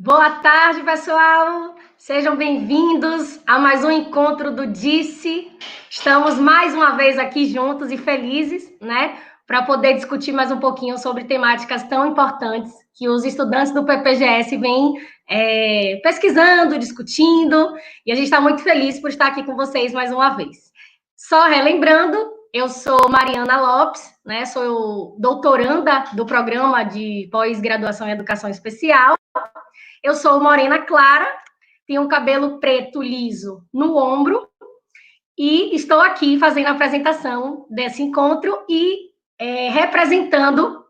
Boa tarde, pessoal! Sejam bem-vindos a mais um encontro do Disse. Estamos mais uma vez aqui juntos e felizes, né? Para poder discutir mais um pouquinho sobre temáticas tão importantes que os estudantes do PPGS vêm pesquisando, discutindo, e a gente está muito feliz por estar aqui com vocês mais uma vez. Só relembrando, eu sou Mariana Lopes, né? Sou doutoranda do programa de pós-graduação em Educação Especial. Eu sou morena clara, tenho um cabelo preto liso no ombro e estou aqui fazendo a apresentação desse encontro e representando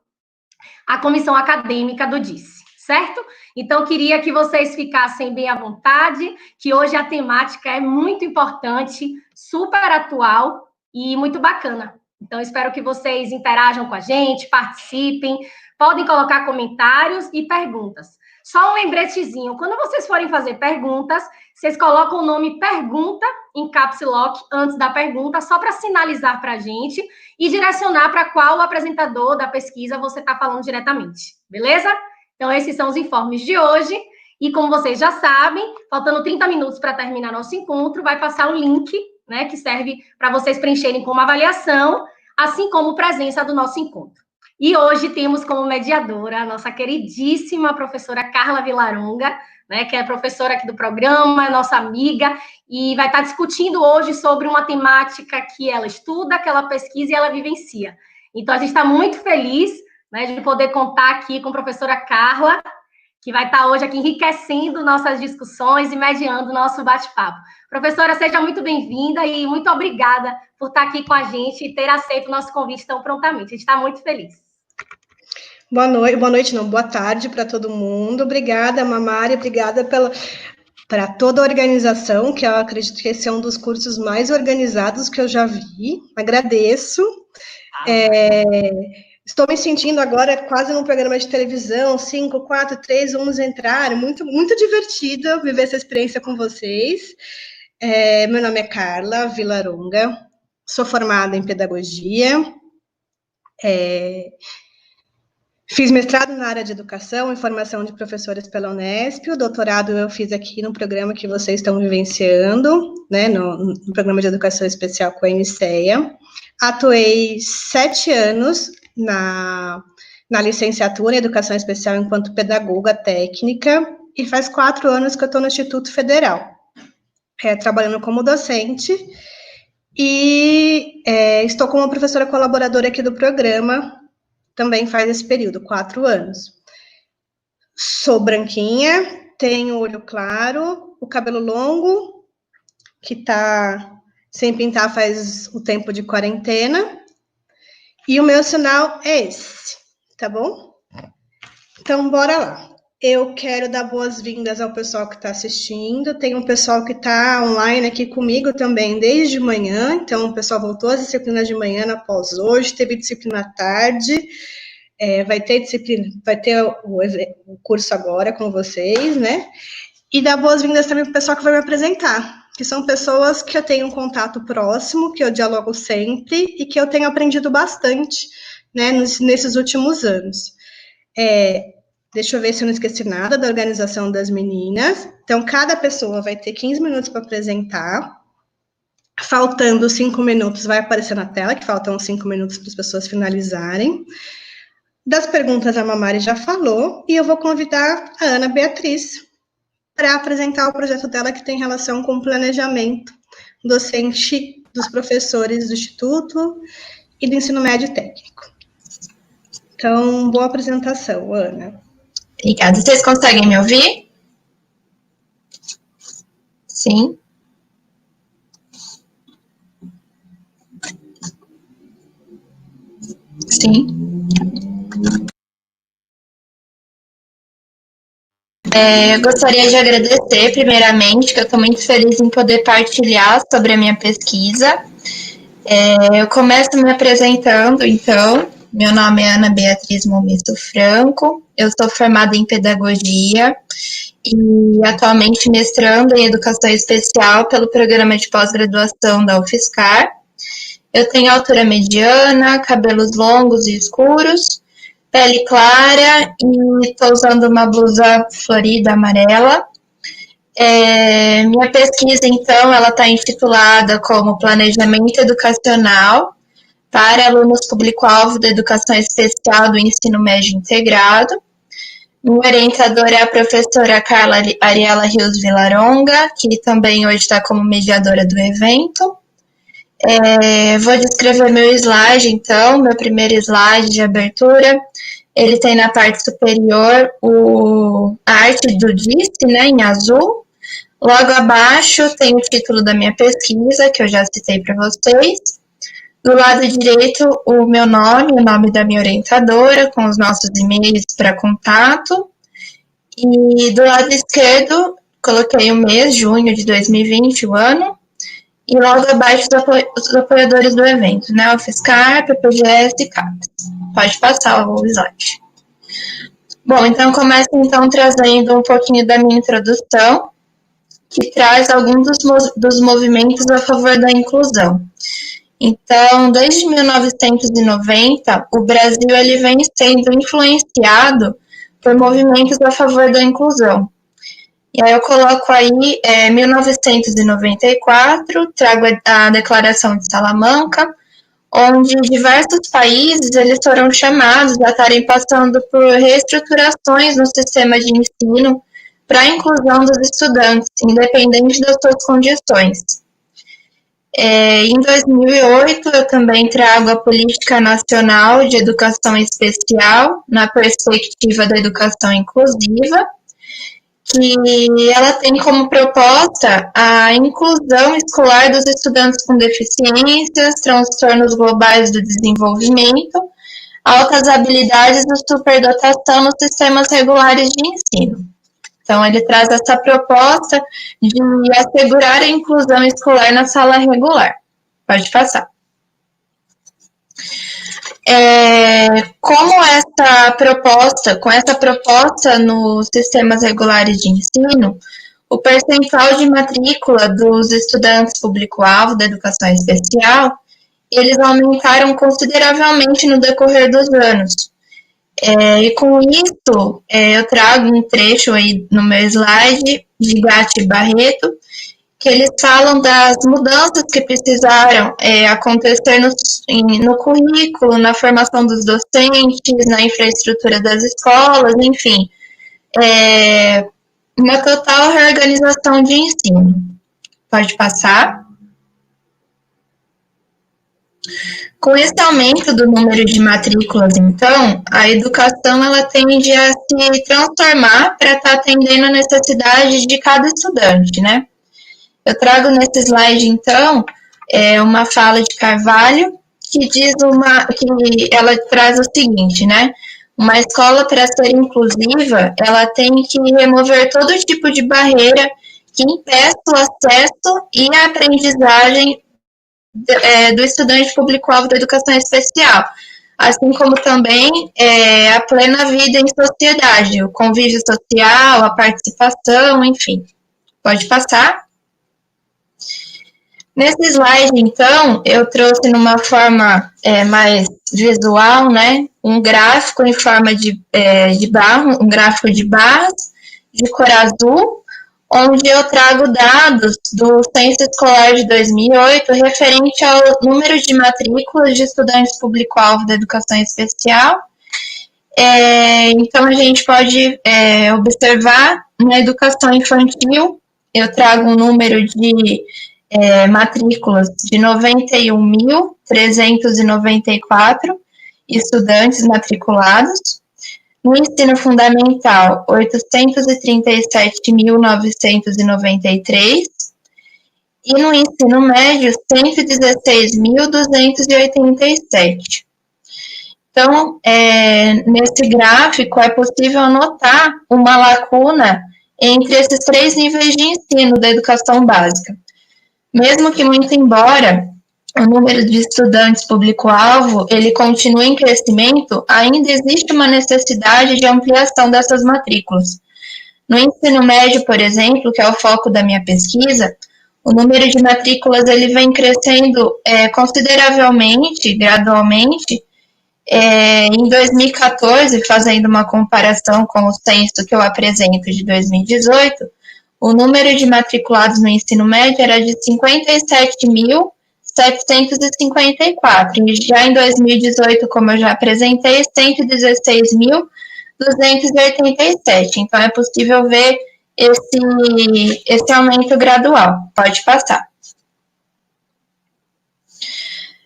a comissão acadêmica do DICE, certo? Então, queria que vocês ficassem bem à vontade, que hoje a temática é muito importante, super atual e muito bacana. Então, espero que vocês interajam com a gente, participem, podem colocar comentários e perguntas. Só um lembretezinho, quando vocês forem fazer perguntas, vocês colocam o nome pergunta em caps lock antes da pergunta, só para sinalizar para a gente e direcionar para qual apresentador da pesquisa você está falando diretamente, beleza? Então, esses são os informes de hoje. E como vocês já sabem, faltando 30 minutos para terminar nosso encontro, vai passar o link, né, que serve para vocês preencherem como avaliação, assim como presença do nosso encontro. E hoje temos como mediadora a nossa queridíssima professora Carla Villaronga, né, que é professora aqui do programa, nossa amiga, e vai estar discutindo hoje sobre uma temática que ela estuda, que ela pesquisa e ela vivencia. Então, a gente está muito feliz, né, de poder contar aqui com a professora Carla, que vai estar hoje aqui enriquecendo nossas discussões e mediando nosso bate-papo. Professora, seja muito bem-vinda e muito obrigada por estar aqui com a gente e ter aceito o nosso convite tão prontamente. A gente está muito feliz. Boa tarde para todo mundo. Obrigada, Mamari, obrigada para toda a organização, que eu acredito que esse é um dos cursos mais organizados que eu já vi. Agradeço. Estou me sentindo agora quase num programa de televisão, 5, 4, 3, vamos entrar. Muito, muito divertido viver essa experiência com vocês. Meu nome é Carla Villaronga, sou formada em pedagogia. Fiz mestrado na área de educação e formação de professores pela Unesp. O doutorado eu fiz aqui no programa que vocês estão vivenciando, né, no programa de educação especial com a Eniceia. Atuei 7 anos na licenciatura em educação especial enquanto pedagoga técnica e faz 4 anos que eu estou no Instituto Federal, trabalhando como docente e estou como professora colaboradora aqui do programa. Também faz esse período, 4 anos. Sou branquinha, tenho olho claro, o cabelo longo, que está sem pintar faz o tempo de quarentena. E o meu sinal é esse, tá bom? Então, bora lá. Eu quero dar boas-vindas ao pessoal que está assistindo. Tem um pessoal que está online aqui comigo também desde manhã. Então, o pessoal voltou às disciplinas de manhã após hoje. Teve disciplina à tarde. Vai ter o curso agora com vocês, né? E dar boas-vindas também para o pessoal que vai me apresentar, que são pessoas que eu tenho um contato próximo, que eu dialogo sempre e que eu tenho aprendido bastante, né, nesses últimos anos. Deixa eu ver se eu não esqueci nada da organização das meninas. Então, cada pessoa vai ter 15 minutos para apresentar. Faltando 5 minutos, vai aparecer na tela, que faltam 5 minutos para as pessoas finalizarem. Das perguntas, a Mamari já falou, e eu vou convidar a Ana Beatriz para apresentar o projeto dela que tem relação com o planejamento docente dos professores do Instituto e do ensino médio técnico. Então, boa apresentação, Ana. Obrigada. Vocês conseguem me ouvir? Sim. Sim. Eu gostaria de agradecer, primeiramente, que eu estou muito feliz em poder partilhar sobre a minha pesquisa. Eu começo me apresentando, então. Meu nome é Ana Beatriz Momesso Franco, eu sou formada em pedagogia e atualmente mestrando em educação especial pelo programa de pós-graduação da UFSCar. Eu tenho altura mediana, cabelos longos e escuros, pele clara e estou usando uma blusa florida amarela. Minha pesquisa, então, ela está intitulada como Planejamento Educacional para alunos público-alvo da educação especial do ensino médio integrado. Minha orientadora é a professora Carla Ariela Rios Vilaronga, que também hoje está como mediadora do evento. Vou descrever meu slide, então, meu primeiro slide de abertura. Ele tem na parte superior a arte do DISC, né, em azul. Logo abaixo tem o título da minha pesquisa, que eu já citei para vocês. Do lado direito, o meu nome, o nome da minha orientadora, com os nossos e-mails para contato. E do lado esquerdo, coloquei o mês, junho de 2020, o ano. E logo abaixo, os apoiadores do evento, né? O FISCAR, PPGS e CAPES. Pode passar o slide. Bom, então começo trazendo um pouquinho da minha introdução, que traz alguns dos movimentos a favor da inclusão. Então, desde 1990, o Brasil ele vem sendo influenciado por movimentos a favor da inclusão. E aí eu coloco aí 1994, trago a Declaração de Salamanca, onde diversos países eles foram chamados a estarem passando por reestruturações no sistema de ensino para a inclusão dos estudantes, independente das suas condições. Em 2008, eu também trago a Política Nacional de Educação Especial na perspectiva da educação inclusiva, que ela tem como proposta a inclusão escolar dos estudantes com deficiências, transtornos globais do desenvolvimento, altas habilidades e superdotação nos sistemas regulares de ensino. Então, ele traz essa proposta de assegurar a inclusão escolar na sala regular. Pode passar. Com essa proposta nos sistemas regulares de ensino, o percentual de matrícula dos estudantes público-alvo da educação especial, eles aumentaram consideravelmente no decorrer dos anos. E com isso, eu trago um trecho aí no meu slide de Gatti e Barreto, que eles falam das mudanças que precisaram acontecer no currículo, na formação dos docentes, na infraestrutura das escolas, enfim, uma total reorganização de ensino. Pode passar. Com esse aumento do número de matrículas, então, a educação ela tende a se transformar para estar atendendo a necessidade de cada estudante, né? Eu trago nesse slide, então, uma fala de Carvalho, que ela traz o seguinte, né? Uma escola, para ser inclusiva, ela tem que remover todo tipo de barreira que impeça o acesso e a aprendizagem do estudante público-alvo da educação especial, assim como também a plena vida em sociedade, o convívio social, a participação, enfim. Pode passar. Nesse slide, então, eu trouxe numa forma mais visual, né, um gráfico em forma de barra, um gráfico de barras, de cor azul, onde eu trago dados do Censo Escolar de 2008 referente ao número de matrículas de estudantes público-alvo da educação especial. Então, a gente pode observar na educação infantil, eu trago um número de matrículas de 91.394 estudantes matriculados. No ensino fundamental, 837.993. E no ensino médio, 116.287. Então, nesse gráfico, é possível notar uma lacuna entre esses três níveis de ensino da educação básica. Mesmo que muito embora o número de estudantes público-alvo, ele continua em crescimento, ainda existe uma necessidade de ampliação dessas matrículas. No ensino médio, por exemplo, que é o foco da minha pesquisa, o número de matrículas ele vem crescendo consideravelmente, gradualmente, Em 2014, fazendo uma comparação com o censo que eu apresento de 2018, o número de matriculados no ensino médio era de 57.754, e já em 2018, como eu já apresentei, 116.287. Então, é possível ver esse aumento gradual. Pode passar.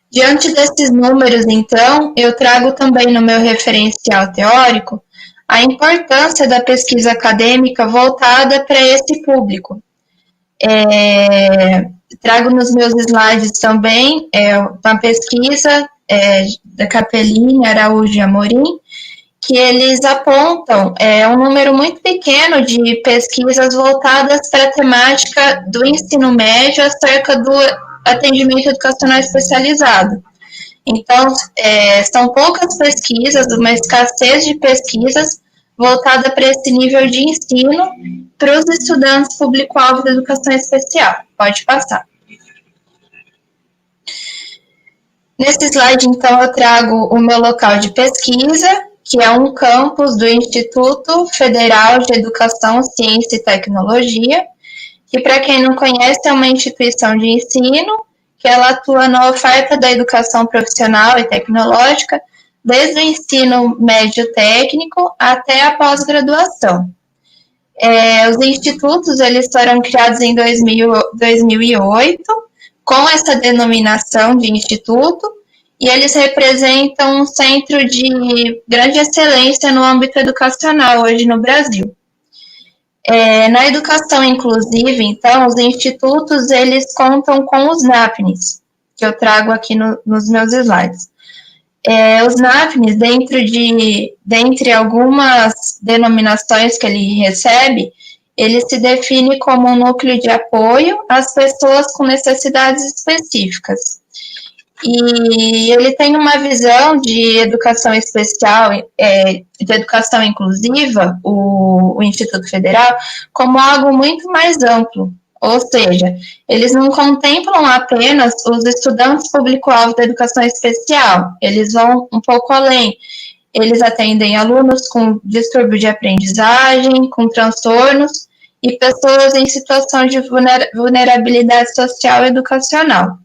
Diante desses números, então, eu trago também no meu referencial teórico a importância da pesquisa acadêmica voltada para esse público. Trago nos meus slides também uma pesquisa da Capellini, Araújo e Amorim, que eles apontam um número muito pequeno de pesquisas voltadas para a temática do ensino médio acerca do atendimento educacional especializado. Então, são poucas pesquisas, uma escassez de pesquisas voltada para esse nível de ensino para os estudantes público-alvo da educação especial. Pode passar. Nesse slide, então, eu trago o meu local de pesquisa, que é um campus do Instituto Federal de Educação, Ciência e Tecnologia, que, para quem não conhece, é uma instituição de ensino que ela atua na oferta da educação profissional e tecnológica, desde o ensino médio técnico até a pós-graduação. Os institutos, eles foram criados em 2008, com essa denominação de instituto, e eles representam um centro de grande excelência no âmbito educacional hoje no Brasil. Na educação inclusiva, então, os institutos, eles contam com os NAPNES, que eu trago aqui nos meus slides. Os NAPNES, dentre algumas denominações que ele recebe, ele se define como um núcleo de apoio às pessoas com necessidades específicas. E ele tem uma visão de educação especial, de educação inclusiva, o Instituto Federal, como algo muito mais amplo. Ou seja, eles não contemplam apenas os estudantes público-alvo da educação especial, eles vão um pouco além. Eles atendem alunos com distúrbio de aprendizagem, com transtornos, e pessoas em situação de vulnerabilidade social e educacional.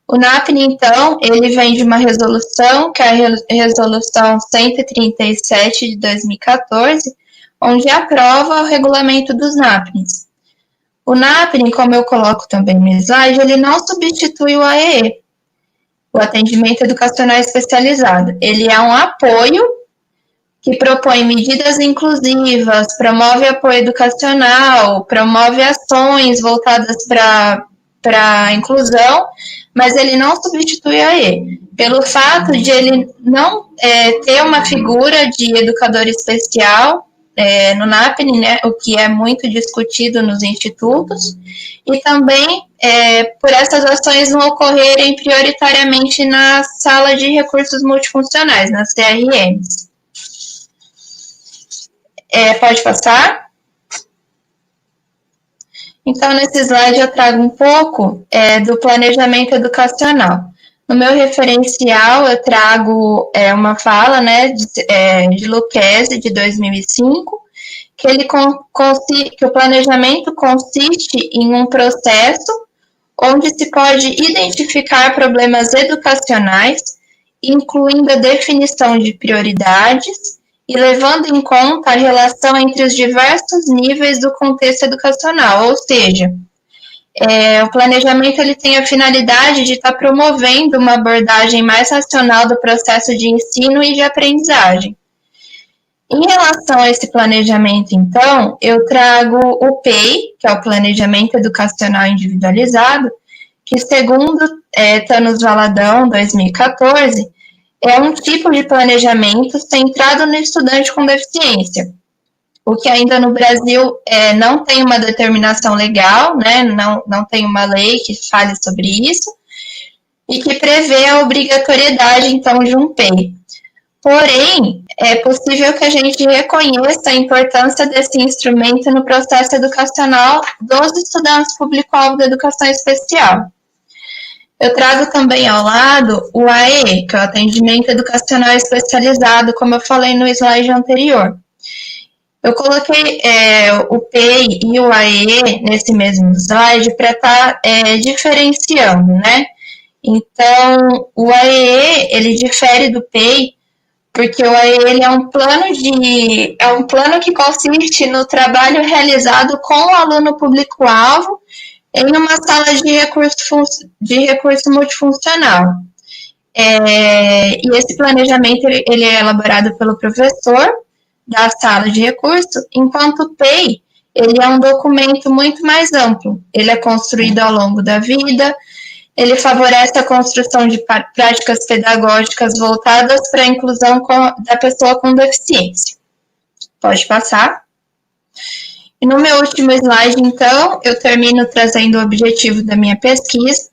O NAPNE, então, ele vem de uma resolução, que é a Resolução 137 de 2014, onde aprova o regulamento dos NAPNES. O NAPNE, como eu coloco também no slide, ele não substitui o AEE, o Atendimento Educacional Especializado. Ele é um apoio que propõe medidas inclusivas, promove apoio educacional, promove ações voltadas para a inclusão, mas ele não substitui a AE. Pelo fato de ele não ter uma figura de educador especial no NAPNE, né, o que é muito discutido nos institutos, e também por essas ações não ocorrerem prioritariamente na sala de recursos multifuncionais, nas CRMs. Pode passar? Então, nesse slide eu trago um pouco do planejamento educacional. No meu referencial, eu trago uma fala, né, de Lucchesi, de 2005, que o planejamento consiste em um processo onde se pode identificar problemas educacionais, incluindo a definição de prioridades, e levando em conta a relação entre os diversos níveis do contexto educacional, ou seja, o planejamento ele tem a finalidade de estar promovendo uma abordagem mais racional do processo de ensino e de aprendizagem. Em relação a esse planejamento, então, eu trago o PEI, que é o Planejamento Educacional Individualizado, que segundo Thanos Valadão, 2014, é um tipo de planejamento centrado no estudante com deficiência, o que ainda no Brasil não tem uma determinação legal, né, não tem uma lei que fale sobre isso, e que prevê a obrigatoriedade, então, de um PEI. Porém, é possível que a gente reconheça a importância desse instrumento no processo educacional dos estudantes público-alvo da educação especial. Eu trago também ao lado o AE, que é o Atendimento Educacional Especializado, como eu falei no slide anterior. Eu coloquei o PEI e o AE nesse mesmo slide para estar diferenciando, né? Então, o AE, ele difere do PEI, porque o AE ele é um plano que consiste no trabalho realizado com o aluno público-alvo em uma sala de recurso multifuncional. E esse planejamento ele é elaborado pelo professor da sala de recurso, enquanto o PEI ele é um documento muito mais amplo. Ele é construído ao longo da vida, ele favorece a construção de práticas pedagógicas voltadas para a inclusão da pessoa com deficiência. Pode passar. E no meu último slide, então, eu termino trazendo o objetivo da minha pesquisa,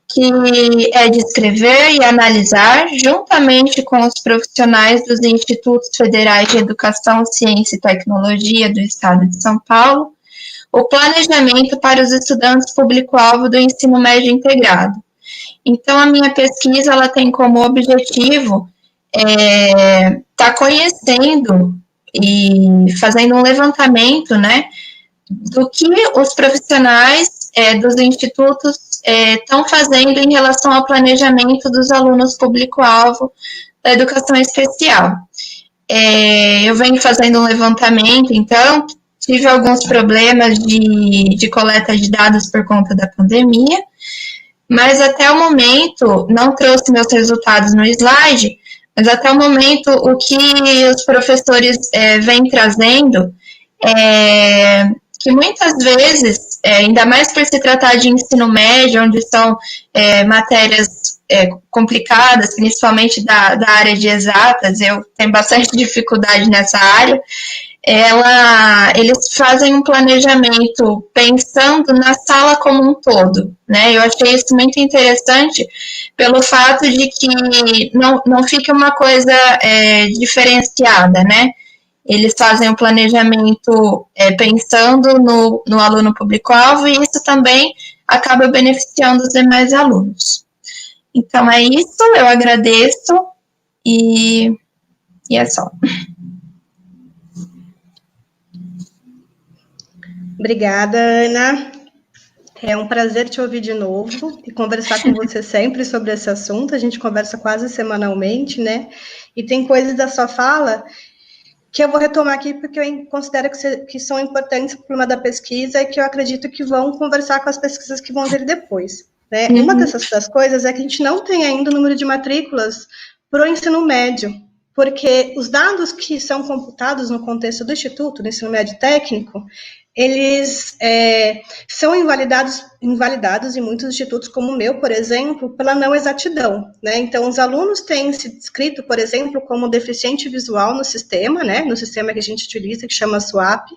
que é descrever e analisar, juntamente com os profissionais dos Institutos Federais de Educação, Ciência e Tecnologia do Estado de São Paulo, o planejamento para os estudantes público-alvo do ensino médio integrado. Então, a minha pesquisa ela tem como objetivo estar conhecendo e fazendo um levantamento, né, do que os profissionais dos institutos estão fazendo em relação ao planejamento dos alunos público-alvo da educação especial. Eu venho fazendo um levantamento, então, tive alguns problemas de coleta de dados por conta da pandemia, mas até o momento, não trouxe meus resultados no slide, mas até o momento o que os professores vêm trazendo é que muitas vezes, ainda mais por se tratar de ensino médio, onde são matérias complicadas, principalmente da área de exatas, eu tenho bastante dificuldade nessa área, eles fazem um planejamento pensando na sala como um todo, né? Eu achei isso muito interessante pelo fato de que não fica uma coisa diferenciada, né? Eles fazem um planejamento pensando no aluno público-alvo e isso também acaba beneficiando os demais alunos. Então, é isso, eu agradeço e é só. Obrigada, Ana. É um prazer te ouvir de novo e conversar com você sempre sobre esse assunto. A gente conversa quase semanalmente, né? E tem coisas da sua fala que eu vou retomar aqui porque eu considero que são importantes para o clima da pesquisa e que eu acredito que vão conversar com as pesquisas que vão vir depois, né? Uma das coisas é que a gente não tem ainda o número de matrículas para o ensino médio, porque os dados que são computados no contexto do Instituto, do ensino médio técnico, eles são invalidados em muitos institutos, como o meu, por exemplo, pela não exatidão, né? Então, os alunos têm se descrito, por exemplo, como deficiente visual no sistema, né? No sistema que a gente utiliza, que chama SWAP,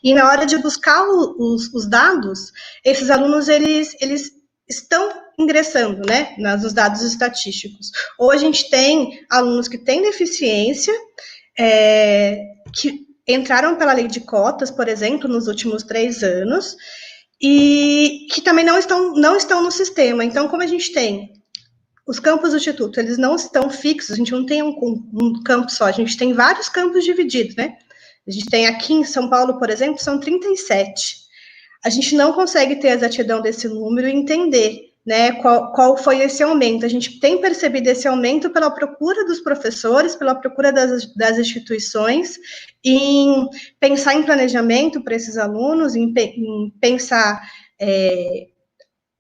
e na hora de buscar os dados, esses alunos, eles estão ingressando, né, nos dados estatísticos. Ou a gente tem alunos que têm deficiência, que entraram pela lei de cotas, por exemplo, nos últimos 3 anos, e que também não estão no sistema. Então, como a gente tem os campos do Instituto, eles não estão fixos, a gente não tem um campo só, a gente tem vários campos divididos, né? A gente tem aqui em São Paulo, por exemplo, são 37. A gente não consegue ter a exatidão desse número e entender, né, qual foi esse aumento. A gente tem percebido esse aumento pela procura dos professores, pela procura das instituições, em pensar em planejamento para esses alunos, em pensar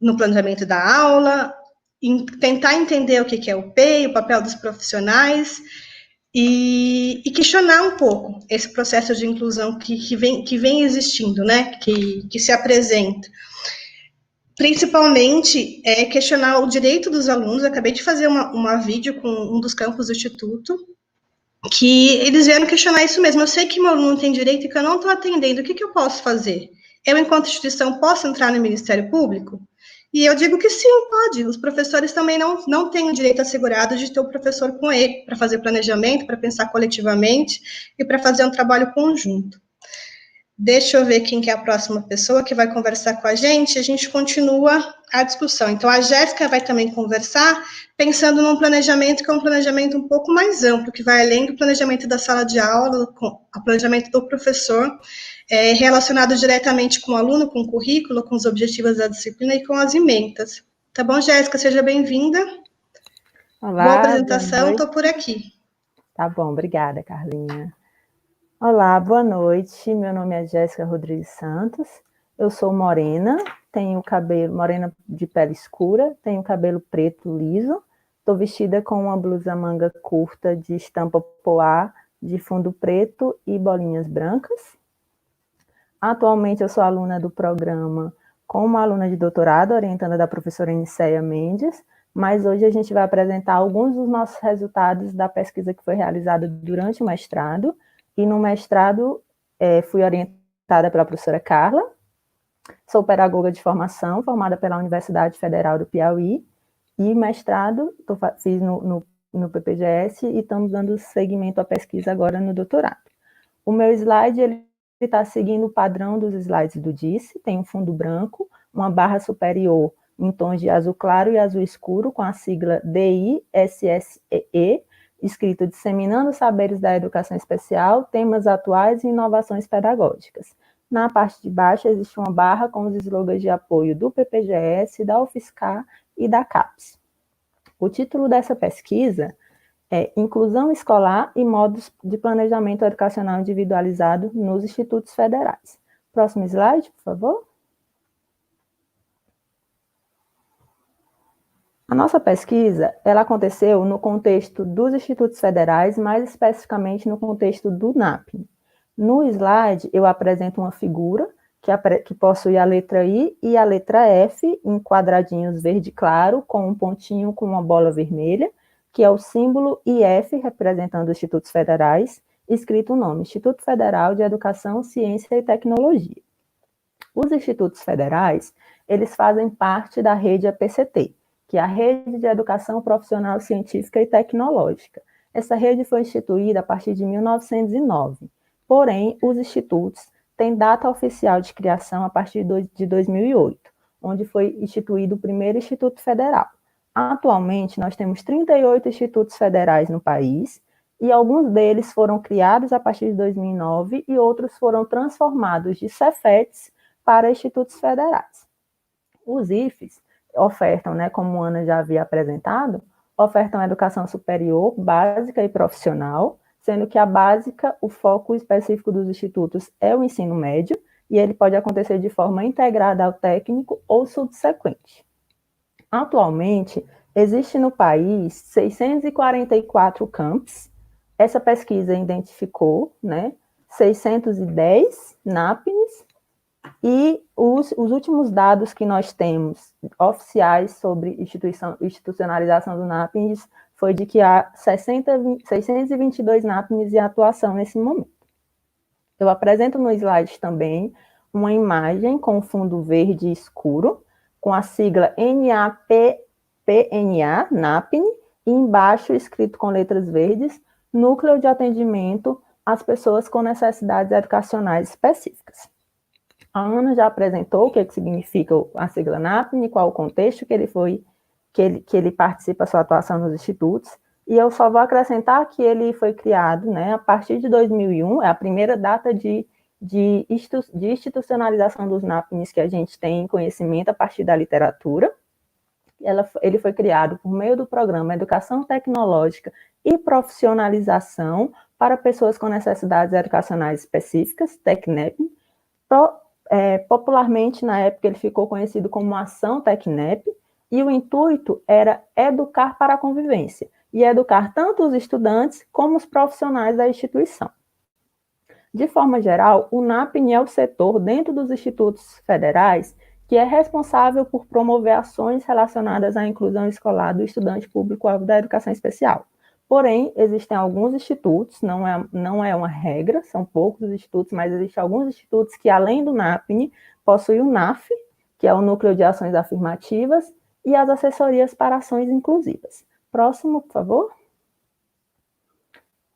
no planejamento da aula, em tentar entender o que é o PEI, o papel dos profissionais, e questionar um pouco esse processo de inclusão que vem existindo, né, que se apresenta. Principalmente, questionar o direito dos alunos. Eu acabei de fazer uma vídeo com um dos campos do Instituto, que eles vieram questionar isso mesmo. Eu sei que meu aluno tem direito e que eu não estou atendendo, o que eu posso fazer? Eu, enquanto instituição, posso entrar no Ministério Público? E eu digo que sim, pode. Os professores também não têm o direito assegurado de ter o professor com ele, para fazer planejamento, para pensar coletivamente e para fazer um trabalho conjunto. Deixa eu ver quem que é a próxima pessoa que vai conversar com a gente continua a discussão. Então, a Jéssica vai também conversar, pensando num planejamento que é um planejamento um pouco mais amplo, que vai além do planejamento da sala de aula, com o planejamento do professor, relacionado diretamente com o aluno, com o currículo, com os objetivos da disciplina e com as ementas. Tá bom, Jéssica? Seja bem-vinda. Olá, boa apresentação, estou por aqui. Tá bom, obrigada, Carlinha. Olá, boa noite. Meu nome é Jéssica Rodrigues Santos. Eu sou morena, tenho cabelo morena de pele escura, tenho cabelo preto liso. Estou vestida com uma blusa manga curta de estampa poá, de fundo preto e bolinhas brancas. Atualmente eu sou aluna do programa como aluna de doutorado, orientada da professora Nicéia Mendes, mas hoje a gente vai apresentar alguns dos nossos resultados da pesquisa que foi realizada durante o mestrado. E no mestrado, fui orientada pela professora Carla, sou pedagoga de formação, formada pela Universidade Federal do Piauí, e mestrado fiz no PPGS e estamos dando seguimento à pesquisa agora no doutorado. O meu slide, ele está seguindo o padrão dos slides do DICE, tem um fundo branco, uma barra superior em tons de azul claro e azul escuro, com a sigla DISSEE, escrito Disseminando Saberes da Educação Especial, Temas Atuais e Inovações Pedagógicas. Na parte de baixo existe uma barra com os slogans de apoio do PPGS, da UFSCar e da CAPES. O título dessa pesquisa é Inclusão Escolar e Modos de Planejamento Educacional Individualizado nos Institutos Federais. Próximo slide, por favor. A nossa pesquisa, ela aconteceu no contexto dos institutos federais, mais especificamente no contexto do NAPN. No slide, eu apresento uma figura que possui a letra I e a letra F em quadradinhos verde claro, com um pontinho com uma bola vermelha, que é o símbolo IF, representando os institutos federais, escrito o nome Instituto Federal de Educação, Ciência e Tecnologia. Os institutos federais, eles fazem parte da rede APCT, que é a Rede de Educação Profissional Científica e Tecnológica. Essa rede foi instituída a partir de 1909, porém, os institutos têm data oficial de criação a partir de 2008, onde foi instituído o primeiro Instituto Federal. Atualmente, nós temos 38 institutos federais no país, e alguns deles foram criados a partir de 2009 e outros foram transformados de Cefetes para institutos federais. Os IFES ofertam, como a Ana já havia apresentado, ofertam educação superior, básica e profissional, sendo que a básica, o foco específico dos institutos é o ensino médio, e ele pode acontecer de forma integrada ao técnico ou subsequente. Atualmente, existe no país 644 campos. Essa pesquisa identificou 610 NAPNs, e os últimos dados que nós temos oficiais sobre institucionalização do NAPNs foi de que há 622 NAPNs em atuação nesse momento. Eu apresento no slide também uma imagem com fundo verde escuro, com a sigla NAPNA, NAPN, e embaixo escrito com letras verdes, Núcleo de Atendimento às Pessoas com Necessidades Educacionais Específicas. A Ana já apresentou o que significa a sigla NAPN, qual o contexto que ele participa da sua atuação nos institutos, e eu só vou acrescentar que ele foi criado a partir de 2001, é a primeira data de institucionalização dos NAPNs que a gente tem conhecimento a partir da literatura. Ele foi criado por meio do programa Educação Tecnológica e Profissionalização para Pessoas com Necessidades Educacionais Específicas, TECNEP. Popularmente, na época, ele ficou conhecido como Ação TECNEP, e o intuito era educar para a convivência, e educar tanto os estudantes como os profissionais da instituição. De forma geral, o NAPN é o setor dentro dos institutos federais que é responsável por promover ações relacionadas à inclusão escolar do estudante público-alvo da educação especial. Porém, existem alguns institutos, não é uma regra, são poucos os institutos, mas existem alguns institutos que, além do NAPN, possuem o NAF, que é o Núcleo de Ações Afirmativas, e as assessorias para ações inclusivas. Próximo, por favor.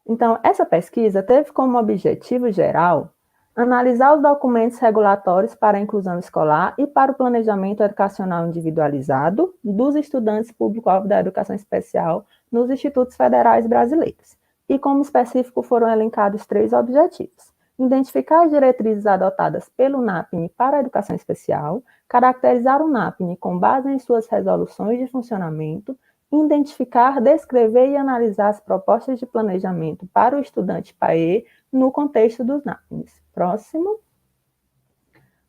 Então, essa pesquisa teve como objetivo geral Analisar os documentos regulatórios para a inclusão escolar e para o planejamento educacional individualizado dos estudantes público-alvo da educação especial nos institutos federais brasileiros. E, como específico, foram elencados 3 objetivos: identificar as diretrizes adotadas pelo NAPNE para a educação especial, caracterizar o NAPNE com base em suas resoluções de funcionamento, identificar, descrever e analisar as propostas de planejamento para o estudante PAE no contexto dos NAPNES. Próximo.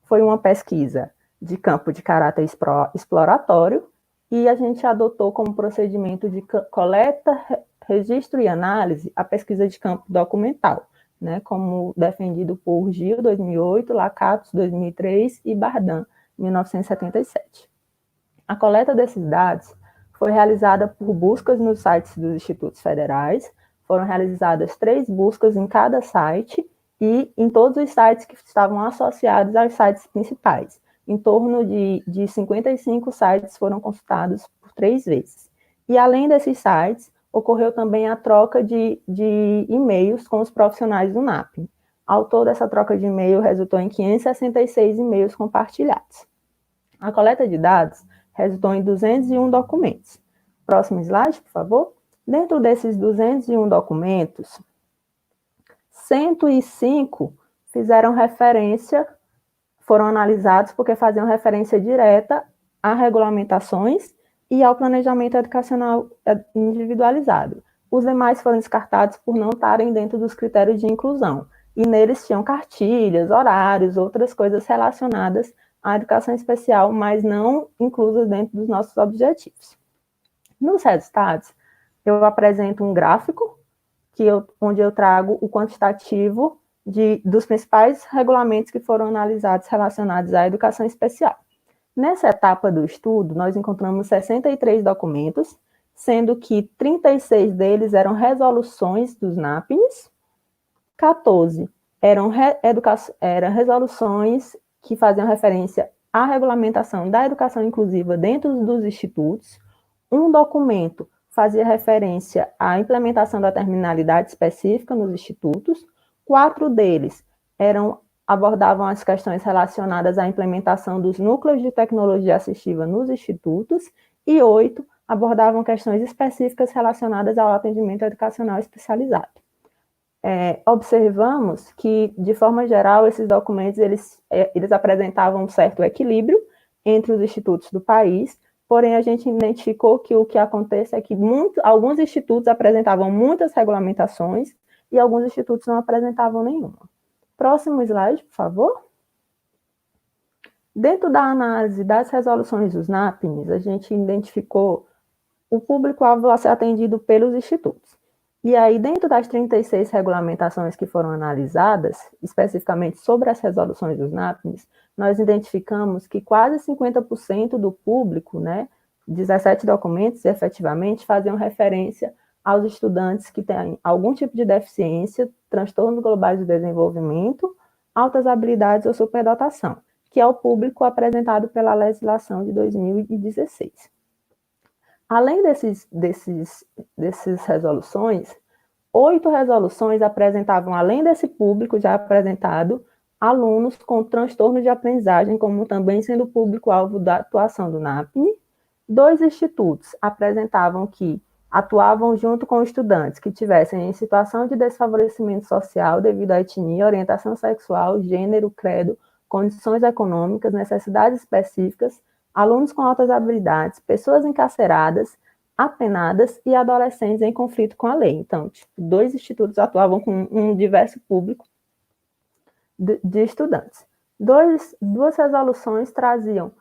Foi uma pesquisa de campo de caráter exploratório e a gente adotou como procedimento de coleta, registro e análise a pesquisa de campo documental, né, como defendido por Gil, 2008, Lacatos, 2003 e Bardan, 1977. A coleta desses dados foi realizada por buscas nos sites dos institutos federais, foram realizadas 3 buscas em cada site e em todos os sites que estavam associados aos sites principais. Em torno de 55 sites foram consultados por 3 vezes. E além desses sites, ocorreu também a troca de e-mails com os profissionais do NAPNE. Ao todo, essa troca de e-mail resultou em 566 e-mails compartilhados. A coleta de dados resultou em 201 documentos. Próximo slide, por favor. Dentro desses 201 documentos, 105 fizeram referência, foram analisados porque faziam referência direta a regulamentações e ao planejamento educacional individualizado. Os demais foram descartados por não estarem dentro dos critérios de inclusão. E neles tinham cartilhas, horários, outras coisas relacionadas à educação especial, mas não inclusas dentro dos nossos objetivos. Nos resultados, eu apresento um gráfico onde eu trago o quantitativo dos principais regulamentos que foram analisados relacionados à educação especial. Nessa etapa do estudo, nós encontramos 63 documentos, sendo que 36 deles eram resoluções dos NAPNES, 14 eram resoluções que faziam referência à regulamentação da educação inclusiva dentro dos institutos, um documento fazia referência à implementação da terminalidade específica nos institutos, 4 deles abordavam as questões relacionadas à implementação dos núcleos de tecnologia assistiva nos institutos, e 8 abordavam questões específicas relacionadas ao atendimento educacional especializado. Observamos que, de forma geral, esses documentos eles apresentavam um certo equilíbrio entre os institutos do país, porém a gente identificou que o que acontece é que alguns institutos apresentavam muitas regulamentações e alguns institutos não apresentavam nenhuma. Próximo slide, por favor. Dentro da análise das resoluções dos NAPNES, a gente identificou o público-alvo a ser atendido pelos institutos. E aí, dentro das 36 regulamentações que foram analisadas, especificamente sobre as resoluções dos NAPNES, nós identificamos que quase 50% do público, 17 documentos, efetivamente, faziam referência aos estudantes que têm algum tipo de deficiência, transtornos globais de desenvolvimento, altas habilidades ou superdotação, que é o público apresentado pela legislação de 2016. Além dessas resoluções, 8 resoluções apresentavam, além desse público já apresentado, alunos com transtorno de aprendizagem, como também sendo público-alvo da atuação do NAPNE. 2 institutos apresentavam que atuavam junto com estudantes que tivessem em situação de desfavorecimento social devido à etnia, orientação sexual, gênero, credo, condições econômicas, necessidades específicas, alunos com altas habilidades, pessoas encarceradas, apenadas e adolescentes em conflito com a lei. Então, 2 institutos atuavam com um diverso público de estudantes. 2 resoluções traziam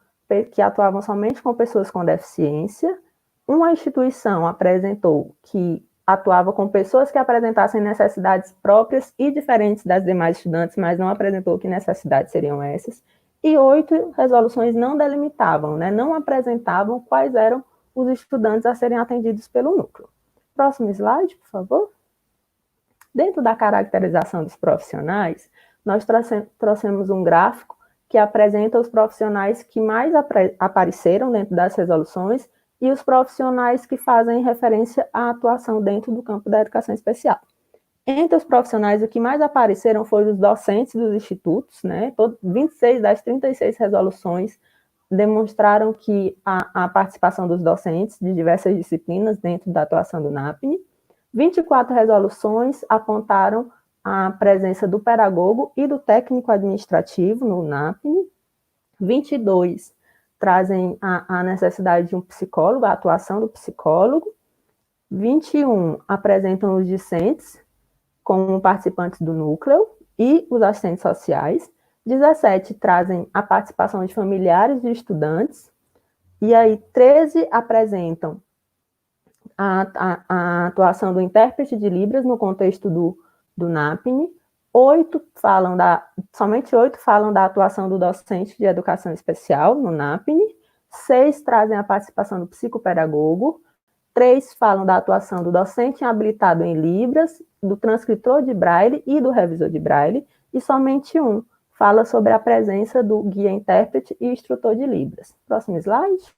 que atuavam somente com pessoas com deficiência. Uma instituição apresentou que atuava com pessoas que apresentassem necessidades próprias e diferentes das demais estudantes, mas não apresentou que necessidades seriam essas. E 8 resoluções não delimitavam, não apresentavam quais eram os estudantes a serem atendidos pelo núcleo. Próximo slide, por favor. Dentro da caracterização dos profissionais, nós trouxemos um gráfico que apresenta os profissionais que mais apareceram dentro das resoluções e os profissionais que fazem referência à atuação dentro do campo da educação especial. Entre os profissionais, o que mais apareceram foram os docentes dos institutos, né? 26 das 36 resoluções demonstraram que a participação dos docentes de diversas disciplinas dentro da atuação do NAPNE. 24 resoluções apontaram a presença do pedagogo e do técnico administrativo no NAPNE. 22 trazem a necessidade de um psicólogo, a atuação do psicólogo. 21 apresentam os discentes como participantes do núcleo e os assistentes sociais. 17 trazem a participação de familiares de estudantes. E aí 13 apresentam a atuação do intérprete de Libras no contexto do NAPNE. Somente 8 falam da atuação do docente de educação especial no NAPNE. 6 trazem a participação do psicopedagogo. 3 falam da atuação do docente habilitado em Libras, do transcritor de Braille e do revisor de Braille, e somente 1 fala sobre a presença do guia intérprete e instrutor de Libras. Próximo slide.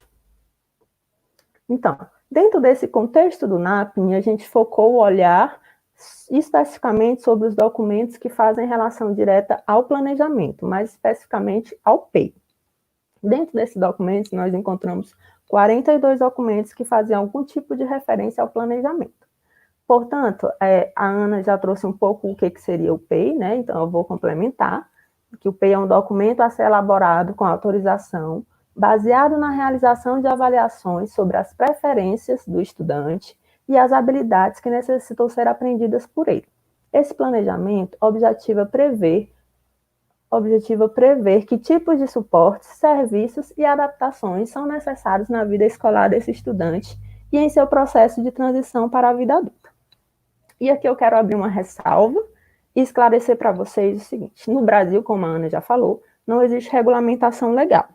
Então, dentro desse contexto do NAPNE, a gente focou o olhar especificamente sobre os documentos que fazem relação direta ao planejamento, mais especificamente ao PEI. Dentro desses documentos, nós encontramos 42 documentos que faziam algum tipo de referência ao planejamento. Portanto, a Ana já trouxe um pouco o que seria o PEI, né? Então eu vou complementar, que o PEI é um documento a ser elaborado com autorização, baseado na realização de avaliações sobre as preferências do estudante e as habilidades que necessitam ser aprendidas por ele. Esse planejamento objetiva prever que tipos de suportes, serviços e adaptações são necessários na vida escolar desse estudante e em seu processo de transição para a vida adulta. E aqui eu quero abrir uma ressalva e esclarecer para vocês o seguinte: no Brasil, como a Ana já falou, não existe regulamentação legal.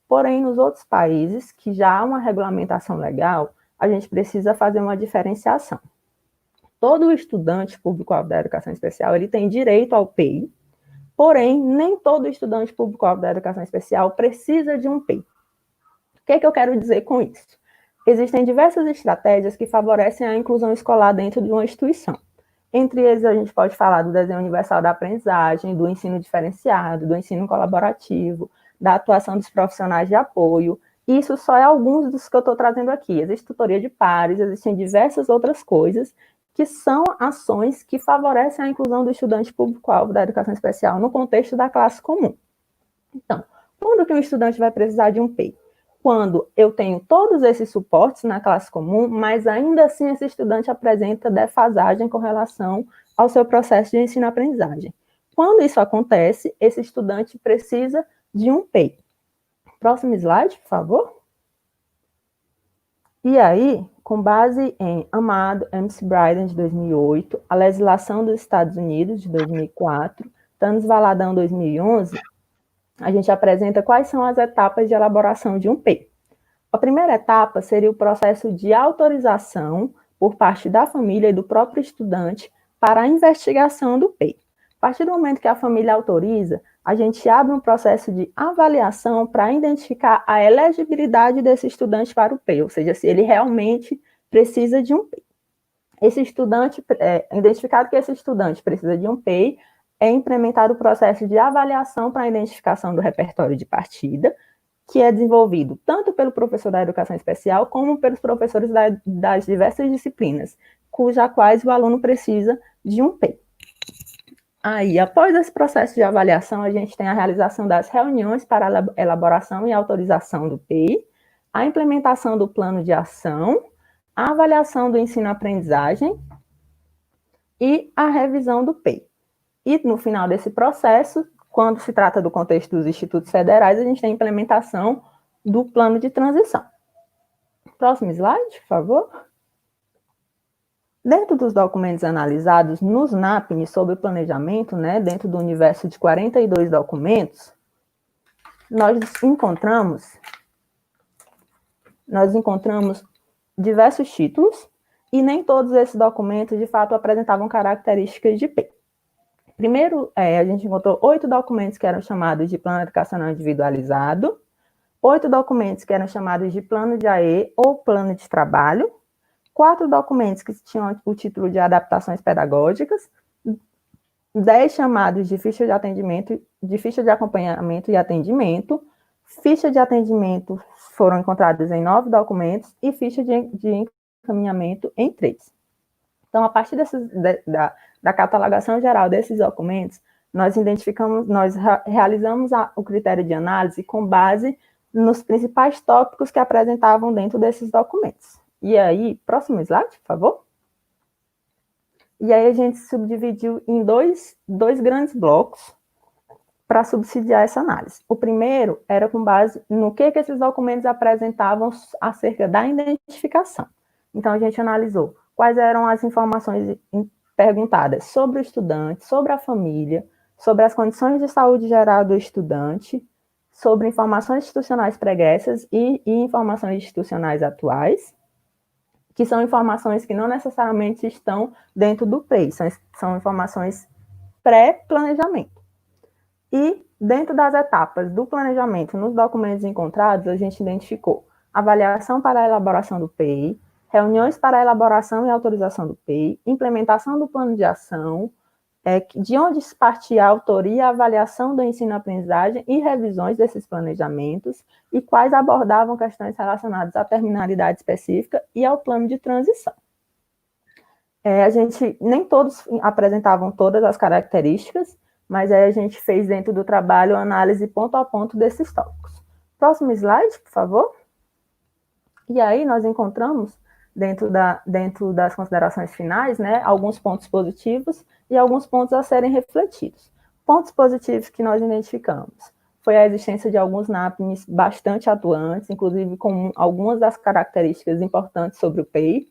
Porém, nos outros países que já há uma regulamentação legal, a gente precisa fazer uma diferenciação. Todo estudante público-alvo da educação especial ele tem direito ao PEI, porém, nem todo estudante público-alvo da educação especial precisa de um PEI. O que eu quero dizer com isso? Existem diversas estratégias que favorecem a inclusão escolar dentro de uma instituição. Entre eles, a gente pode falar do desenho universal da aprendizagem, do ensino diferenciado, do ensino colaborativo, da atuação dos profissionais de apoio. Isso só é alguns dos que eu estou trazendo aqui. Existe tutoria de pares, existem diversas outras coisas que são ações que favorecem a inclusão do estudante público-alvo da educação especial no contexto da classe comum. Então, quando que um estudante vai precisar de um PEI? Quando eu tenho todos esses suportes na classe comum, mas ainda assim esse estudante apresenta defasagem com relação ao seu processo de ensino-aprendizagem. Quando isso acontece, esse estudante precisa de um PEI. Próximo slide, por favor. E aí, com base em Amado, MC Bryden, de 2008, a legislação dos Estados Unidos, de 2004, Thanos Valadão, 2011, a gente apresenta quais são as etapas de elaboração de um PEI. A primeira etapa seria o processo de autorização por parte da família e do próprio estudante para a investigação do PEI. A partir do momento que a família autoriza, a gente abre um processo de avaliação para identificar a elegibilidade desse estudante para o PEI, ou seja, se ele realmente precisa de um PEI. Identificado que esse estudante precisa de um PEI, é implementado o processo de avaliação para a identificação do repertório de partida, que é desenvolvido tanto pelo professor da educação especial, como pelos professores das diversas disciplinas, quais o aluno precisa de um PEI. Aí, após esse processo de avaliação, a gente tem a realização das reuniões para a elaboração e autorização do PEI, a implementação do plano de ação, a avaliação do ensino-aprendizagem e a revisão do PEI. E, no final desse processo, quando se trata do contexto dos institutos federais, a gente tem a implementação do plano de transição. Próximo slide, por favor. Dentro dos documentos analisados nos NAPNE sobre o planejamento, né, dentro do universo de 42 documentos, nós encontramos diversos títulos, e nem todos esses documentos, de fato, apresentavam características de PEI. Primeiro, a gente encontrou 8 documentos que eram chamados de Plano Educacional Individualizado, 8 documentos que eram chamados de Plano de AE ou Plano de Trabalho, 4 documentos que tinham o título de Adaptações Pedagógicas, 10 chamados de ficha de atendimento, de ficha de acompanhamento e atendimento. Ficha de atendimento foram encontradas em 9 documentos e ficha de encaminhamento em 3. Então, a partir da catalogação geral desses documentos, nós realizamos o critério de análise com base nos principais tópicos que apresentavam dentro desses documentos. E aí, próximo slide, por favor. E aí a gente subdividiu em dois grandes blocos para subsidiar essa análise. O primeiro era com base no que esses documentos apresentavam acerca da identificação. Então, a gente analisou quais eram as informações perguntadas sobre o estudante, sobre a família, sobre as condições de saúde geral do estudante, sobre informações institucionais pregressas e informações institucionais atuais, que são informações que não necessariamente estão dentro do PREI, são informações pré-planejamento. E dentro das etapas do planejamento, nos documentos encontrados, a gente identificou avaliação para a elaboração do PEI, reuniões para a elaboração e autorização do PEI, implementação do plano de ação, de onde se partia a autoria e a avaliação do ensino-aprendizagem e revisões desses planejamentos, e quais abordavam questões relacionadas à terminalidade específica e ao plano de transição. Nem todos apresentavam todas as características, mas aí a gente fez dentro do trabalho análise ponto a ponto desses tópicos. Próximo slide, por favor. E aí nós encontramos, dentro das considerações finais, né, alguns pontos positivos e alguns pontos a serem refletidos. Pontos positivos que nós identificamos foi a existência de alguns NAPNs bastante atuantes, inclusive com algumas das características importantes sobre o PEI.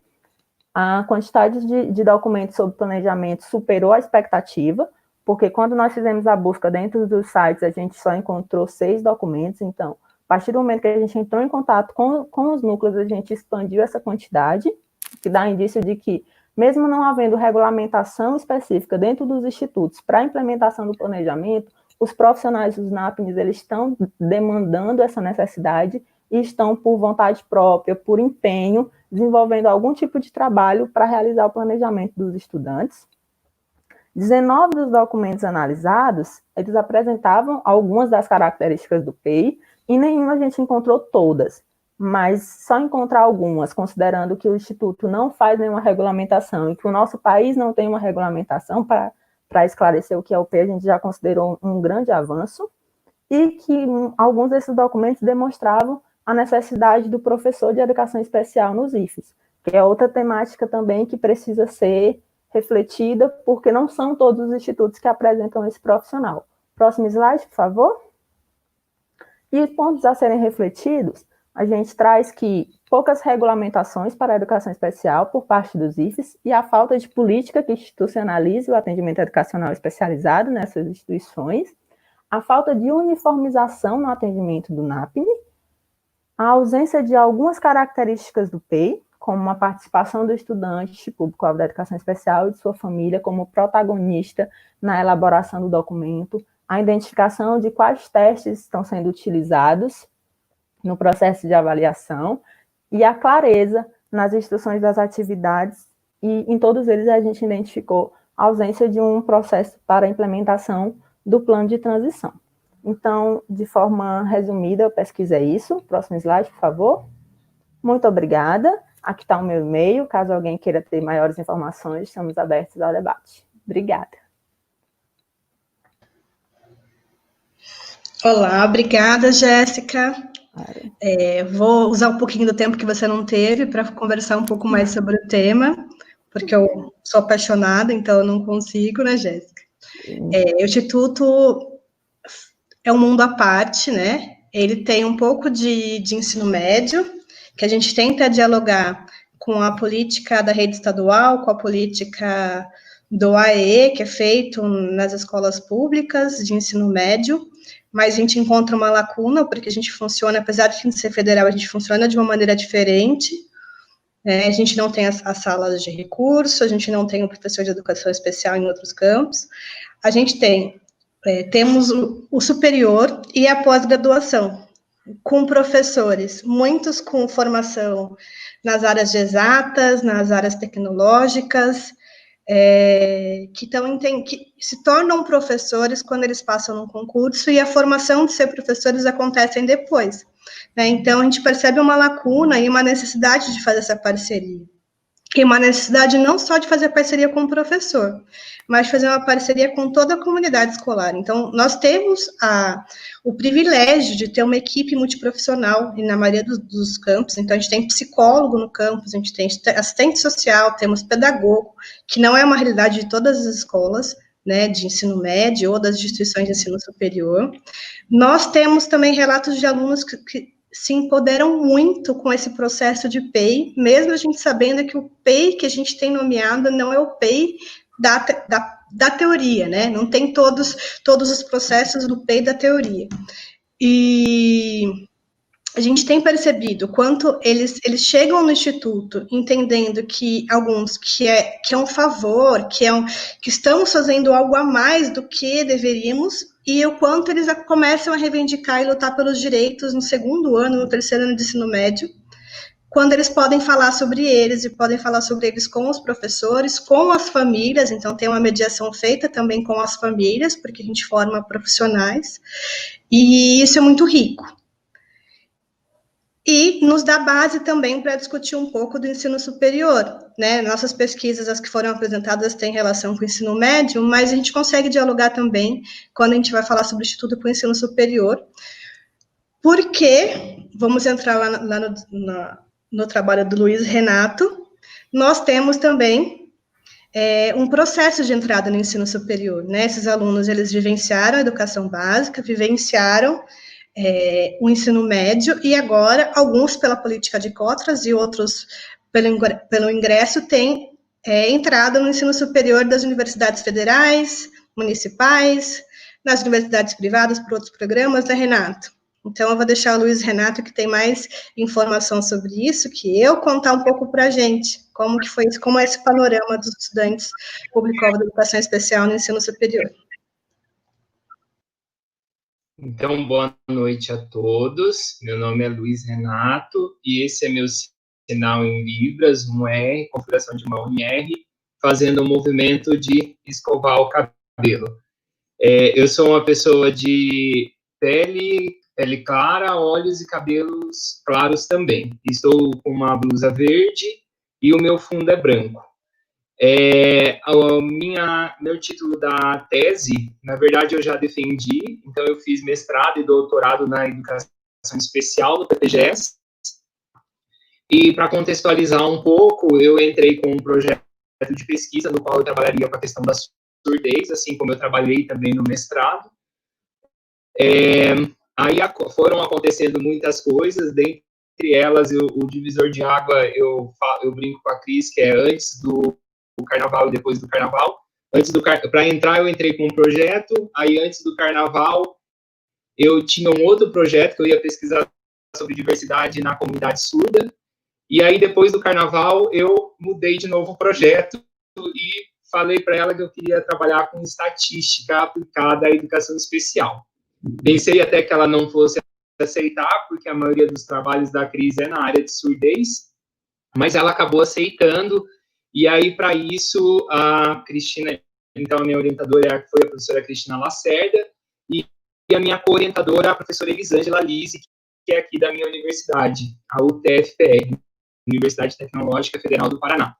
A quantidade de documentos sobre planejamento superou a expectativa, porque quando nós fizemos a busca dentro dos sites, a gente só encontrou 6 documentos, então, a partir do momento que a gente entrou em contato com os núcleos, a gente expandiu essa quantidade, que dá indício de que, mesmo não havendo regulamentação específica dentro dos institutos para a implementação do planejamento, os profissionais dos NAPNs, eles estão demandando essa necessidade e estão, por vontade própria, por empenho, desenvolvendo algum tipo de trabalho para realizar o planejamento dos estudantes. 19 dos documentos analisados, eles apresentavam algumas das características do PEI, e nenhum a gente encontrou todas, mas só encontrar algumas, considerando que o Instituto não faz nenhuma regulamentação e que o nosso país não tem uma regulamentação para esclarecer o que é o PEI, a gente já considerou um grande avanço, e que alguns desses documentos demonstravam a necessidade do professor de educação especial nos IFES, que é outra temática também que precisa ser refletida, porque não são todos os institutos que apresentam esse profissional. Próximo slide, por favor. E os pontos a serem refletidos, a gente traz que poucas regulamentações para a educação especial por parte dos IFES e a falta de política que institucionalize o atendimento educacional especializado nessas instituições, a falta de uniformização no atendimento do NAPN, a ausência de algumas características do PEI, como a participação do estudante público-alvo da educação especial e de sua família como protagonista na elaboração do documento, a identificação de quais testes estão sendo utilizados no processo de avaliação e a clareza nas instruções das atividades, e em todos eles a gente identificou a ausência de um processo para a implementação do plano de transição. Então, de forma resumida, eu pesquisei isso. Próximo slide, por favor. Muito obrigada. Aqui está o meu e-mail, caso alguém queira ter maiores informações, estamos abertos ao debate. Obrigada. Olá, obrigada, Jéssica. Vou usar um pouquinho do tempo que você não teve para conversar um pouco mais sobre o tema, porque eu sou apaixonada, então eu não consigo, né, Jéssica? O Instituto é um mundo à parte, né? Ele tem um pouco de ensino médio, que a gente tenta dialogar com a política da rede estadual, com a política do AE, que é feito nas escolas públicas de ensino médio, mas a gente encontra uma lacuna, porque a gente funciona, apesar de ser federal, a gente funciona de uma maneira diferente, a gente não tem as salas de recurso, a gente não tem um professor de educação especial em outros campos, a gente temos o superior e a pós-graduação, com professores, muitos com formação nas áreas de exatas, nas áreas tecnológicas, que se tornam professores quando eles passam num concurso, e a formação de ser professores acontecem depois, né? Então, a gente percebe uma lacuna e uma necessidade de fazer essa parceria. E uma necessidade não só de fazer parceria com o professor, mas de fazer uma parceria com toda a comunidade escolar. Então, nós temos o privilégio de ter uma equipe multiprofissional na maioria dos campos. Então, a gente tem psicólogo no campus, a gente tem assistente social, temos pedagogo, que não é uma realidade de todas as escolas, né, de ensino médio ou das instituições de ensino superior. Nós temos também relatos de alunos que se empoderam muito com esse processo de PEI, mesmo a gente sabendo que o PEI que a gente tem nomeado não é o PEI da teoria, né? Não tem todos os processos do PEI da teoria. E a gente tem percebido quanto eles chegam no instituto entendendo que alguns que é um favor, que estamos fazendo algo a mais do que deveríamos, e o quanto eles começam a reivindicar e lutar pelos direitos no segundo ano, no terceiro ano de ensino médio, quando eles podem falar sobre eles, e podem falar sobre eles com os professores, com as famílias. Então tem uma mediação feita também com as famílias, porque a gente forma profissionais, e isso é muito rico. E nos dá base também para discutir um pouco do ensino superior, né? Nossas pesquisas, as que foram apresentadas, têm relação com o ensino médio, mas a gente consegue dialogar também quando a gente vai falar sobre o Instituto para o Ensino Superior, porque, vamos entrar lá no trabalho do Luiz Renato, nós temos também um processo de entrada no ensino superior, né? Esses alunos, eles vivenciaram a educação básica, vivenciaram o ensino médio, e agora, alguns pela política de cotas e outros pelo ingresso, têm entrado no ensino superior das universidades federais, municipais, nas universidades privadas, por outros programas, né, Renato? Então, eu vou deixar o Luiz Renato, que tem mais informação sobre isso, que eu, contar um pouco para a gente, como que foi isso, como é esse panorama dos estudantes público-alvo da educação especial no ensino superior. Então, boa noite a todos. Meu nome é Luiz Renato e esse é meu sinal em Libras, um R, configuração de mão em R, fazendo o movimento de escovar o cabelo. Eu sou uma pessoa de pele clara, olhos e cabelos claros também. Estou com uma blusa verde e o meu fundo é branco. Meu título da tese, na verdade, eu já defendi, então eu fiz mestrado e doutorado na educação especial do PPGS, e para contextualizar um pouco, eu entrei com um projeto de pesquisa no qual eu trabalharia com a questão da surdez, assim como eu trabalhei também no mestrado. Aí foram acontecendo muitas coisas, dentre elas, o divisor de água, eu brinco com a Cris, que é antes do carnaval e depois do carnaval. Para entrar, eu entrei com um projeto, aí antes do carnaval, eu tinha um outro projeto que eu ia pesquisar sobre diversidade na comunidade surda, e aí depois do carnaval, eu mudei de novo o projeto e falei para ela que eu queria trabalhar com estatística aplicada à educação especial. Pensei até que ela não fosse aceitar, porque a maioria dos trabalhos da Cris é na área de surdez, mas ela acabou aceitando. E aí, para isso, a Cristina, então, a minha orientadora foi a professora Cristina Lacerda, e a minha co-orientadora, a professora Elisângela Lise, que é aqui da minha universidade, a UTFPR, Universidade Tecnológica Federal do Paraná.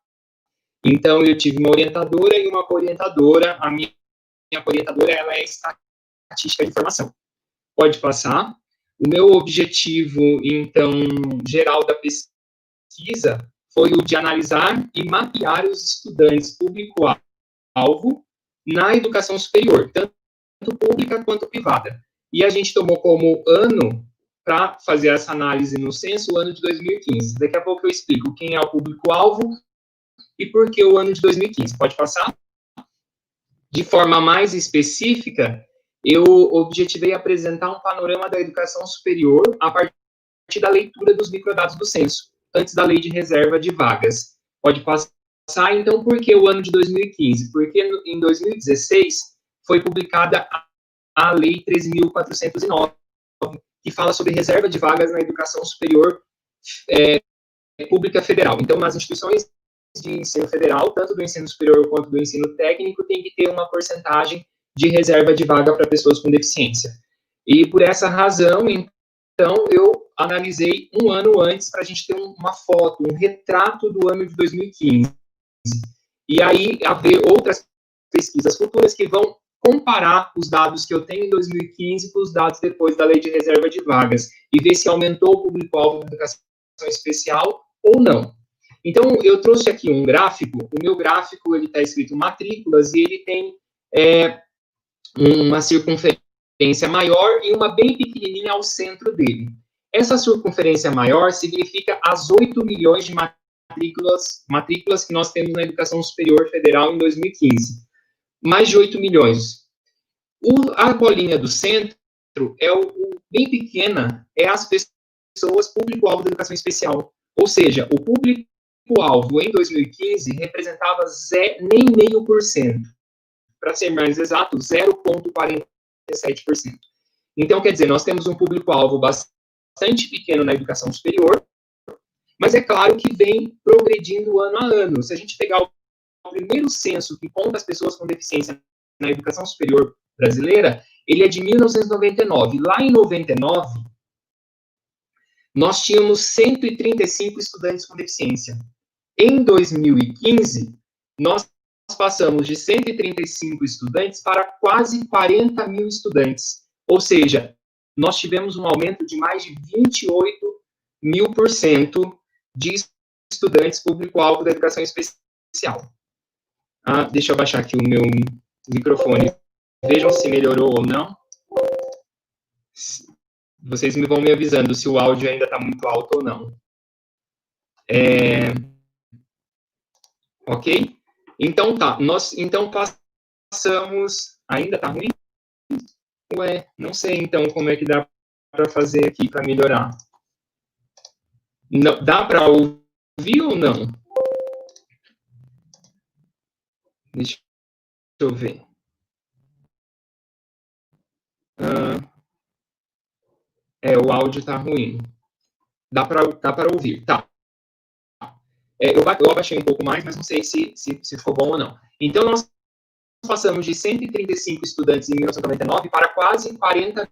Então, eu tive uma orientadora e uma co-orientadora. A minha co-orientadora, ela é estatística de informação. Pode passar. O meu objetivo, então, geral da pesquisa foi o de analisar e mapear os estudantes público-alvo na educação superior, tanto pública quanto privada. E a gente tomou como ano para fazer essa análise no censo o ano de 2015. Daqui a pouco eu explico quem é o público-alvo e por que o ano de 2015. Pode passar? De forma mais específica, eu objetivei apresentar um panorama da educação superior a partir da leitura dos microdados do censo, antes da lei de reserva de vagas. Pode passar, então, por que o ano de 2015? Porque em 2016 foi publicada a Lei 13.409, que fala sobre reserva de vagas na educação superior pública federal. Então, nas instituições de ensino federal, tanto do ensino superior quanto do ensino técnico, tem que ter uma porcentagem de reserva de vaga para pessoas com deficiência. E por essa razão, então, eu analisei um ano antes para a gente ter uma foto, um retrato do ano de 2015. E aí, haver outras pesquisas futuras que vão comparar os dados que eu tenho em 2015 com os dados depois da lei de reserva de vagas e ver se aumentou o público-alvo da educação especial ou não. Então, eu trouxe aqui um gráfico. O meu gráfico, ele está escrito matrículas e ele tem uma circunferência maior e uma bem pequenininha ao centro dele. Essa circunferência maior significa as 8 milhões de matrículas que nós temos na educação superior federal em 2015. Mais de 8 milhões. A bolinha do centro bem pequena, é as pessoas público-alvo da educação especial. Ou seja, o público-alvo em 2015 representava nem meio por cento. Para ser mais exato, 0,47%. Então, quer dizer, nós temos um público-alvo bastante pequeno na educação superior, mas é claro que vem progredindo ano a ano. Se a gente pegar o primeiro censo que conta as pessoas com deficiência na educação superior brasileira, ele é de 1999. Lá em 99, nós tínhamos 135 estudantes com deficiência. Em 2015, nós passamos de 135 estudantes para quase 40 mil estudantes. Ou seja, nós tivemos um aumento de mais de 28.000% de estudantes público-alvo da educação especial. Deixa eu baixar aqui o meu microfone. Vejam se melhorou ou não. Vocês vão me avisando se o áudio ainda está muito alto ou não. Ok? Então tá. Nós então passamos. Ainda está ruim? Ué, não sei então como é que dá para fazer aqui para melhorar. Não, dá para ouvir ou não? Deixa eu ver. O áudio está ruim. Dá para ouvir, tá. Eu abaixei um pouco mais, mas não sei se ficou bom ou não. Então, nós passamos de 135 estudantes em 1999 para quase 40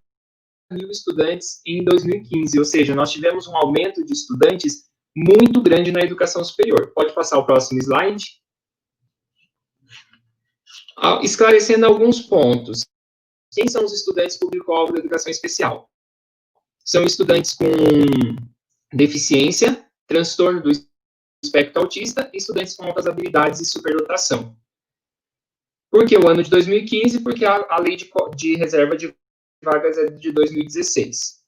mil estudantes em 2015. Ou seja, nós tivemos um aumento de estudantes muito grande na educação superior. Pode passar o próximo slide. Esclarecendo alguns pontos. Quem são os estudantes público-alvo da educação especial? São estudantes com deficiência, transtorno do espectro autista e estudantes com altas habilidades e superdotação. Por que o ano de 2015? Porque a lei de reserva de vagas é de 2016.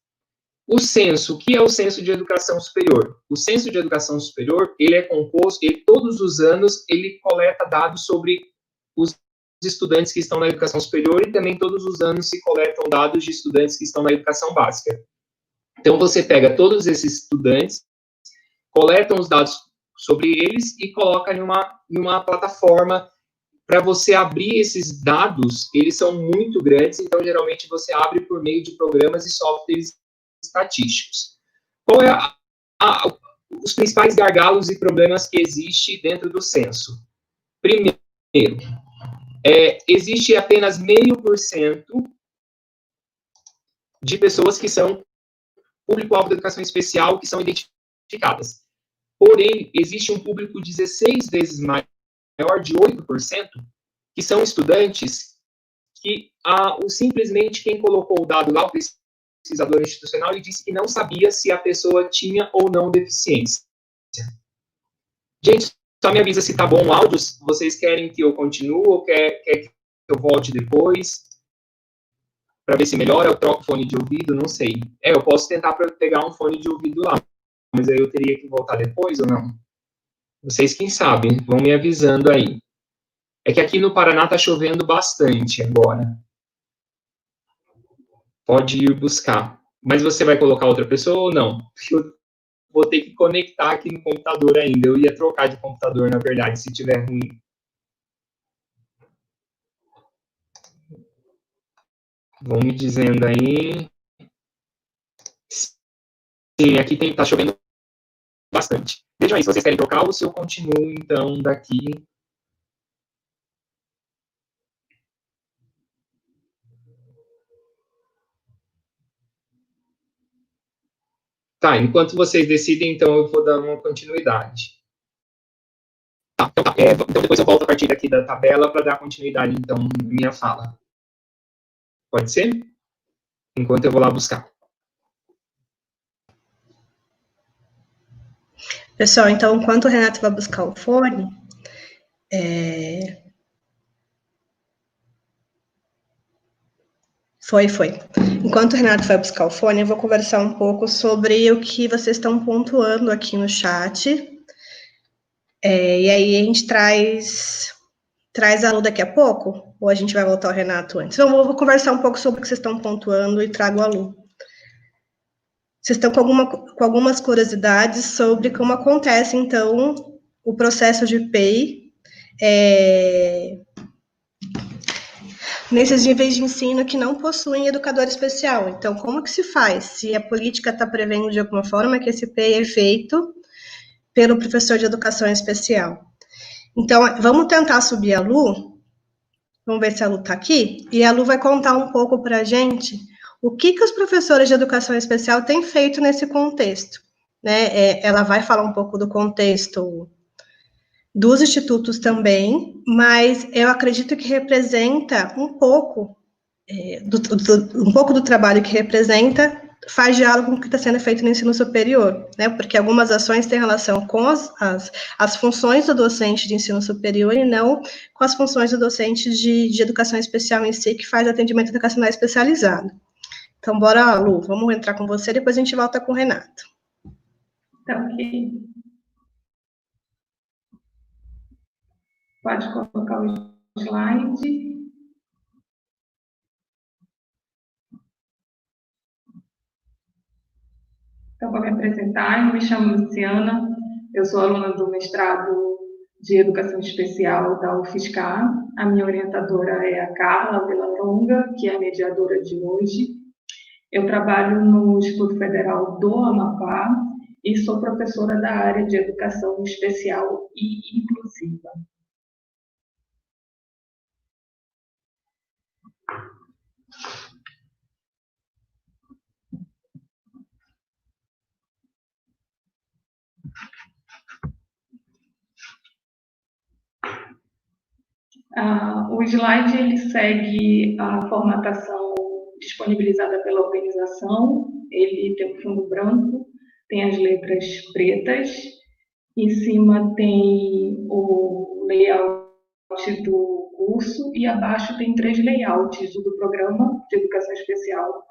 O censo, o que é o censo de educação superior? O censo de educação superior, ele é composto, todos os anos, ele coleta dados sobre os estudantes que estão na educação superior e também todos os anos se coletam dados de estudantes que estão na educação básica. Então, você pega todos esses estudantes, coletam os dados sobre eles e coloca em uma plataforma para você abrir esses dados. Eles são muito grandes, então, geralmente, você abre por meio de programas e softwares estatísticos. Qual é os principais gargalos e problemas que existem dentro do censo? Primeiro, existe apenas 0,5% de pessoas que são público-alvo da educação especial que são identificadas. Porém, existe um público 16 vezes maior, de 8%, que são estudantes que simplesmente quem colocou o dado lá, o pesquisador institucional, ele disse que não sabia se a pessoa tinha ou não deficiência. Gente, só me avisa se tá bom o áudio. Vocês querem que eu continue ou quer que eu volte depois? Para ver se melhora, eu troco fone de ouvido, não sei. Eu posso tentar pegar um fone de ouvido lá, mas aí eu teria que voltar depois ou não? Vocês quem sabem, vão me avisando aí. É que aqui no Paraná tá chovendo bastante agora. Pode ir buscar. Mas você vai colocar outra pessoa ou não? Eu vou ter que conectar aqui no computador ainda. Eu ia trocar de computador, na verdade, se tiver ruim. Vão me dizendo aí. Sim, aqui tá chovendo bastante. Vejam aí, se vocês querem trocar ou se eu continuo, então, daqui. Tá, enquanto vocês decidem, então, eu vou dar uma continuidade. Então depois eu volto a partir daqui da tabela para dar continuidade, então, na minha fala. Pode ser? Enquanto eu vou lá buscar. Pessoal, então, enquanto o Renato vai buscar o fone, Foi. Enquanto o Renato vai buscar o fone, eu vou conversar um pouco sobre o que vocês estão pontuando aqui no chat. E aí a gente traz a Lu daqui a pouco? Ou a gente vai voltar ao Renato antes? Então, eu vou conversar um pouco sobre o que vocês estão pontuando e trago a Lu. Vocês estão com algumas curiosidades sobre como acontece, então, o processo de PEI nesses níveis de ensino que não possuem educador especial. Então, como que se faz? Se a política está prevendo de alguma forma que esse PEI é feito pelo professor de educação especial. Então, vamos tentar subir a Lu. Vamos ver se a Lu está aqui. E a Lu vai contar um pouco para a gente o que os professores de educação especial têm feito nesse contexto. Né? Ela vai falar um pouco do contexto dos institutos também, mas eu acredito que representa um pouco do trabalho que representa, faz diálogo com o que está sendo feito no ensino superior, né? Porque algumas ações têm relação com as funções do docente de ensino superior e não com as funções do docente de educação especial em si, que faz atendimento educacional especializado. Então, bora, Lu, vamos entrar com você, depois a gente volta com o Renato. Tá ok. Pode colocar o slide. Então, vou me apresentar, eu me chamo Luciana, eu sou aluna do mestrado de Educação Especial da UFSCar. A minha orientadora é a Carla Villalonga, que é a mediadora de hoje. Eu trabalho no Instituto Federal do Amapá e sou professora da área de Educação Especial e Inclusiva. O slide ele segue a formatação disponibilizada pela organização. Ele tem um fundo branco, tem as letras pretas, em cima tem o layout do curso e abaixo tem 3 layouts: o do programa de educação especial,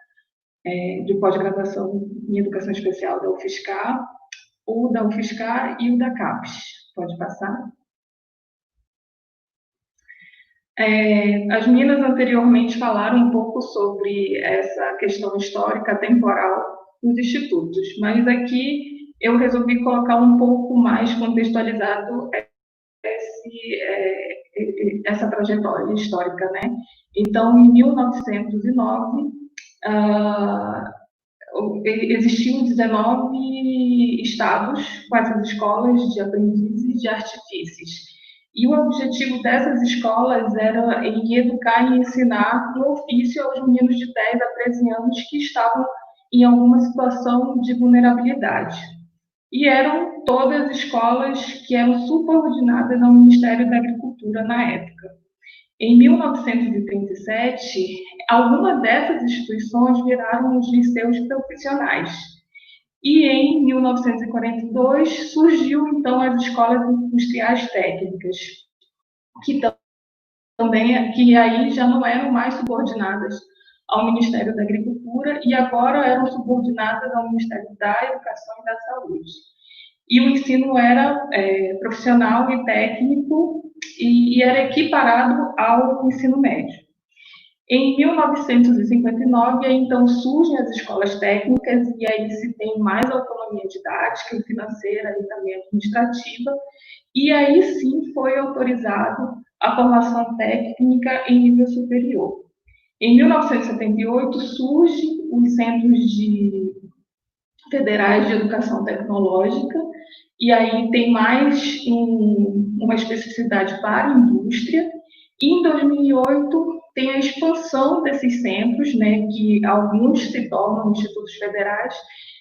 de pós-graduação em educação especial da UFSCar, o da UFSCar e o da CAPES. Pode passar. As meninas anteriormente falaram um pouco sobre essa questão histórica temporal dos institutos, mas aqui eu resolvi colocar um pouco mais contextualizado essa trajetória histórica, né? Então, em 1909, existiam 19 estados com essas escolas de aprendizes de artifícios. E o objetivo dessas escolas era em educar e ensinar um ofício aos meninos de 10 a 13 anos que estavam em alguma situação de vulnerabilidade. E eram todas escolas que eram subordinadas ao Ministério da Agricultura na época. Em 1937, algumas dessas instituições viraram os liceus profissionais. E em 1942 surgiu então as escolas industriais técnicas, que aí já não eram mais subordinadas ao Ministério da Agricultura e agora eram subordinadas ao Ministério da Educação e da Saúde. E o ensino era profissional e técnico e era equiparado ao ensino médio. Em 1959, então, surgem as escolas técnicas e aí se tem mais autonomia didática, financeira e também administrativa, e aí sim foi autorizado a formação técnica em nível superior. Em 1978, surgem os centros de federais de educação tecnológica, e aí tem mais uma especificidade para a indústria. E em 2008 tem a expansão desses centros, né, que alguns se tornam institutos federais,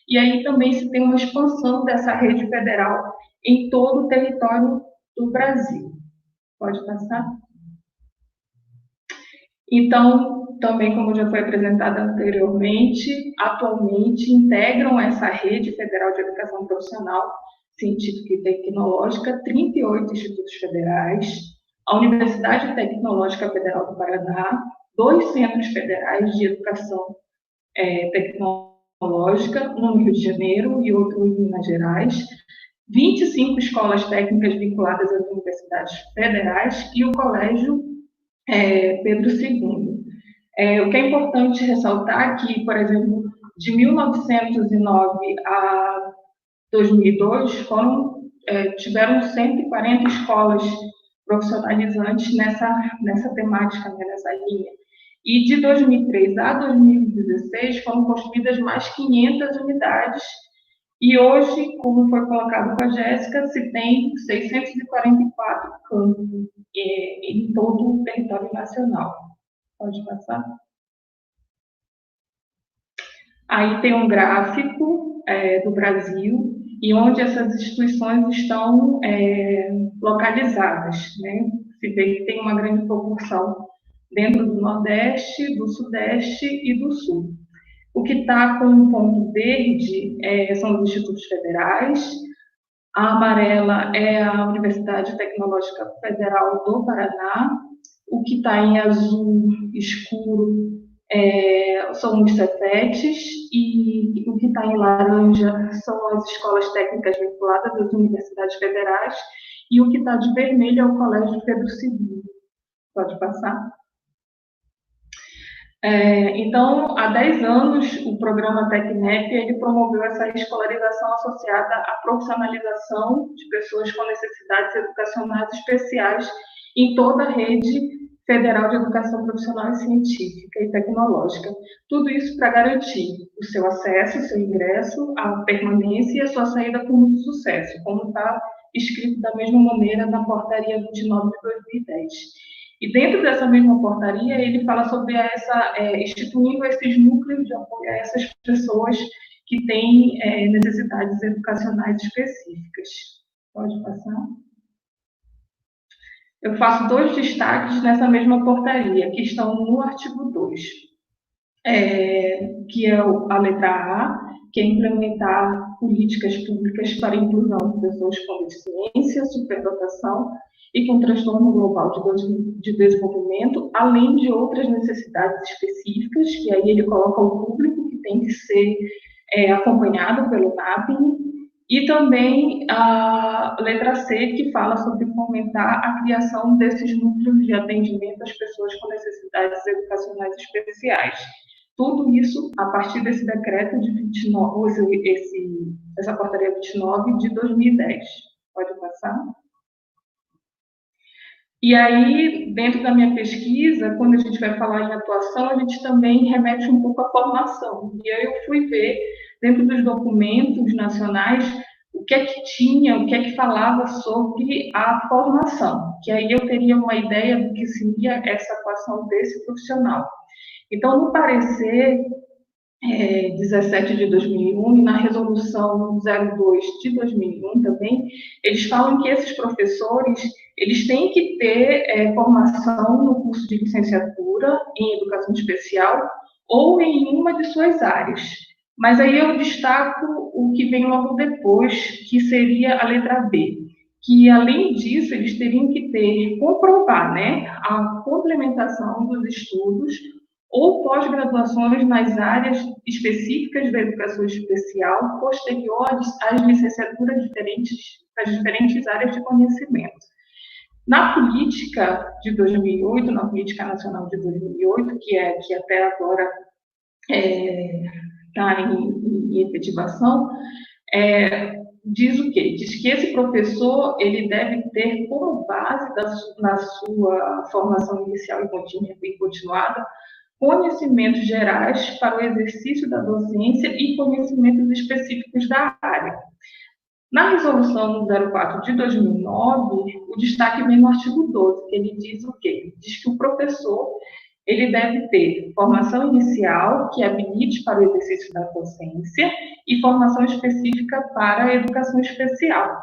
e aí também se tem uma expansão dessa rede federal em todo o território do Brasil. Pode passar? Então, também, como já foi apresentado anteriormente, atualmente integram essa rede federal de educação profissional, científica e tecnológica 38 institutos federais, a Universidade Tecnológica Federal do Paraná, 2 centros federais de educação tecnológica, um no Rio de Janeiro e outro em Minas Gerais, 25 escolas técnicas vinculadas às universidades federais e o Colégio Pedro II. O que é importante ressaltar que, por exemplo, de 1909 a 2002, tiveram 140 escolas profissionalizantes nessa temática, né, nessa linha. E de 2003 a 2016 foram construídas mais 500 unidades. E hoje, como foi colocado com a Jéssica, se tem 644 campos em todo o território nacional. Pode passar? Aí tem um gráfico do Brasil e onde essas instituições estão localizadas, né? Se vê que tem uma grande proporção dentro do Nordeste, do Sudeste e do Sul. O que está com um ponto verde são os institutos federais, a amarela é a Universidade Tecnológica Federal do Paraná, o que está em azul escuro são os CETETs, e o que está em laranja são as escolas técnicas vinculadas às universidades federais, e o que está de vermelho é o Colégio Pedro II. Pode passar? Então, há 10 anos, o programa TecNep ele promoveu essa escolarização associada à profissionalização de pessoas com necessidades educacionais especiais em toda a rede federal de educação profissional e científica e tecnológica. Tudo isso para garantir o seu acesso, o seu ingresso, a permanência e a sua saída com muito sucesso, como está escrito da mesma maneira na Portaria 29 de 2010. E dentro dessa mesma portaria, ele fala sobre instituindo esses núcleos de apoio a essas pessoas que têm necessidades educacionais específicas. Pode passar? Eu faço 2 destaques nessa mesma portaria, que estão no artigo 2, que é a letra A, que é implementar políticas públicas para a inclusão de pessoas com deficiência, superdotação e com transtorno global de desenvolvimento, além de outras necessidades específicas, que aí ele coloca o público que tem que ser acompanhado pelo NAPIM, e também a letra C, que fala sobre fomentar a criação desses núcleos de atendimento às pessoas com necessidades educacionais especiais. Tudo isso a partir desse decreto de 29, essa portaria 29 de 2010. Pode passar? E aí, dentro da minha pesquisa, quando a gente vai falar em atuação, a gente também remete um pouco à formação. E aí eu fui ver, dentro dos documentos nacionais, o que é que tinha, o que é que falava sobre a formação, que aí eu teria uma ideia do que seria essa atuação desse profissional. Então, no parecer 17 de 2001 e na resolução 02 de 2001 também, eles falam que esses professores eles têm que ter formação no curso de licenciatura em educação especial ou em uma de suas áreas. Mas aí eu destaco o que vem logo depois, que seria a letra B, que além disso eles teriam que comprovar, né, a complementação dos estudos ou pós-graduações nas áreas específicas da educação especial, posteriores às licenciaturas das diferentes áreas de conhecimento. Na política de 2008, na política nacional de 2008, que até agora está em efetivação, diz o quê? Diz que esse professor ele deve ter como base na sua formação inicial e continuada conhecimentos gerais para o exercício da docência e conhecimentos específicos da área. Na resolução 04 de 2009, o destaque vem no artigo 12, que ele diz o quê? Diz que o professor ele deve ter formação inicial, que habilite para o exercício da docência, e formação específica para a educação especial.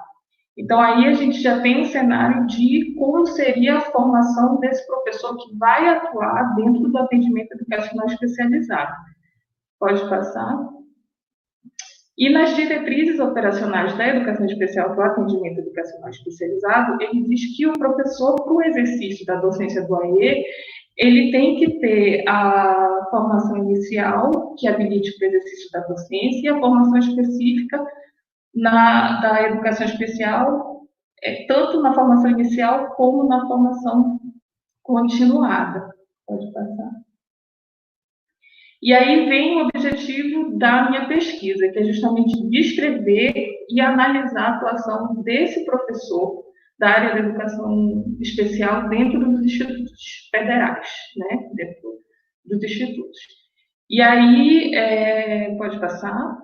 Então, aí a gente já tem um cenário de como seria a formação desse professor que vai atuar dentro do atendimento educacional especializado. Pode passar. E nas diretrizes operacionais da educação especial para o atendimento educacional especializado, ele diz que o professor, para o exercício da docência do AE, ele tem que ter a formação inicial, que habilite para o exercício da docência, e a formação específica da educação especial, tanto na formação inicial como na formação continuada. Pode passar. E aí vem o objetivo da minha pesquisa, que é justamente descrever e analisar a atuação desse professor da área da educação especial dentro dos institutos federais, né? Dentro dos institutos. E aí, pode passar.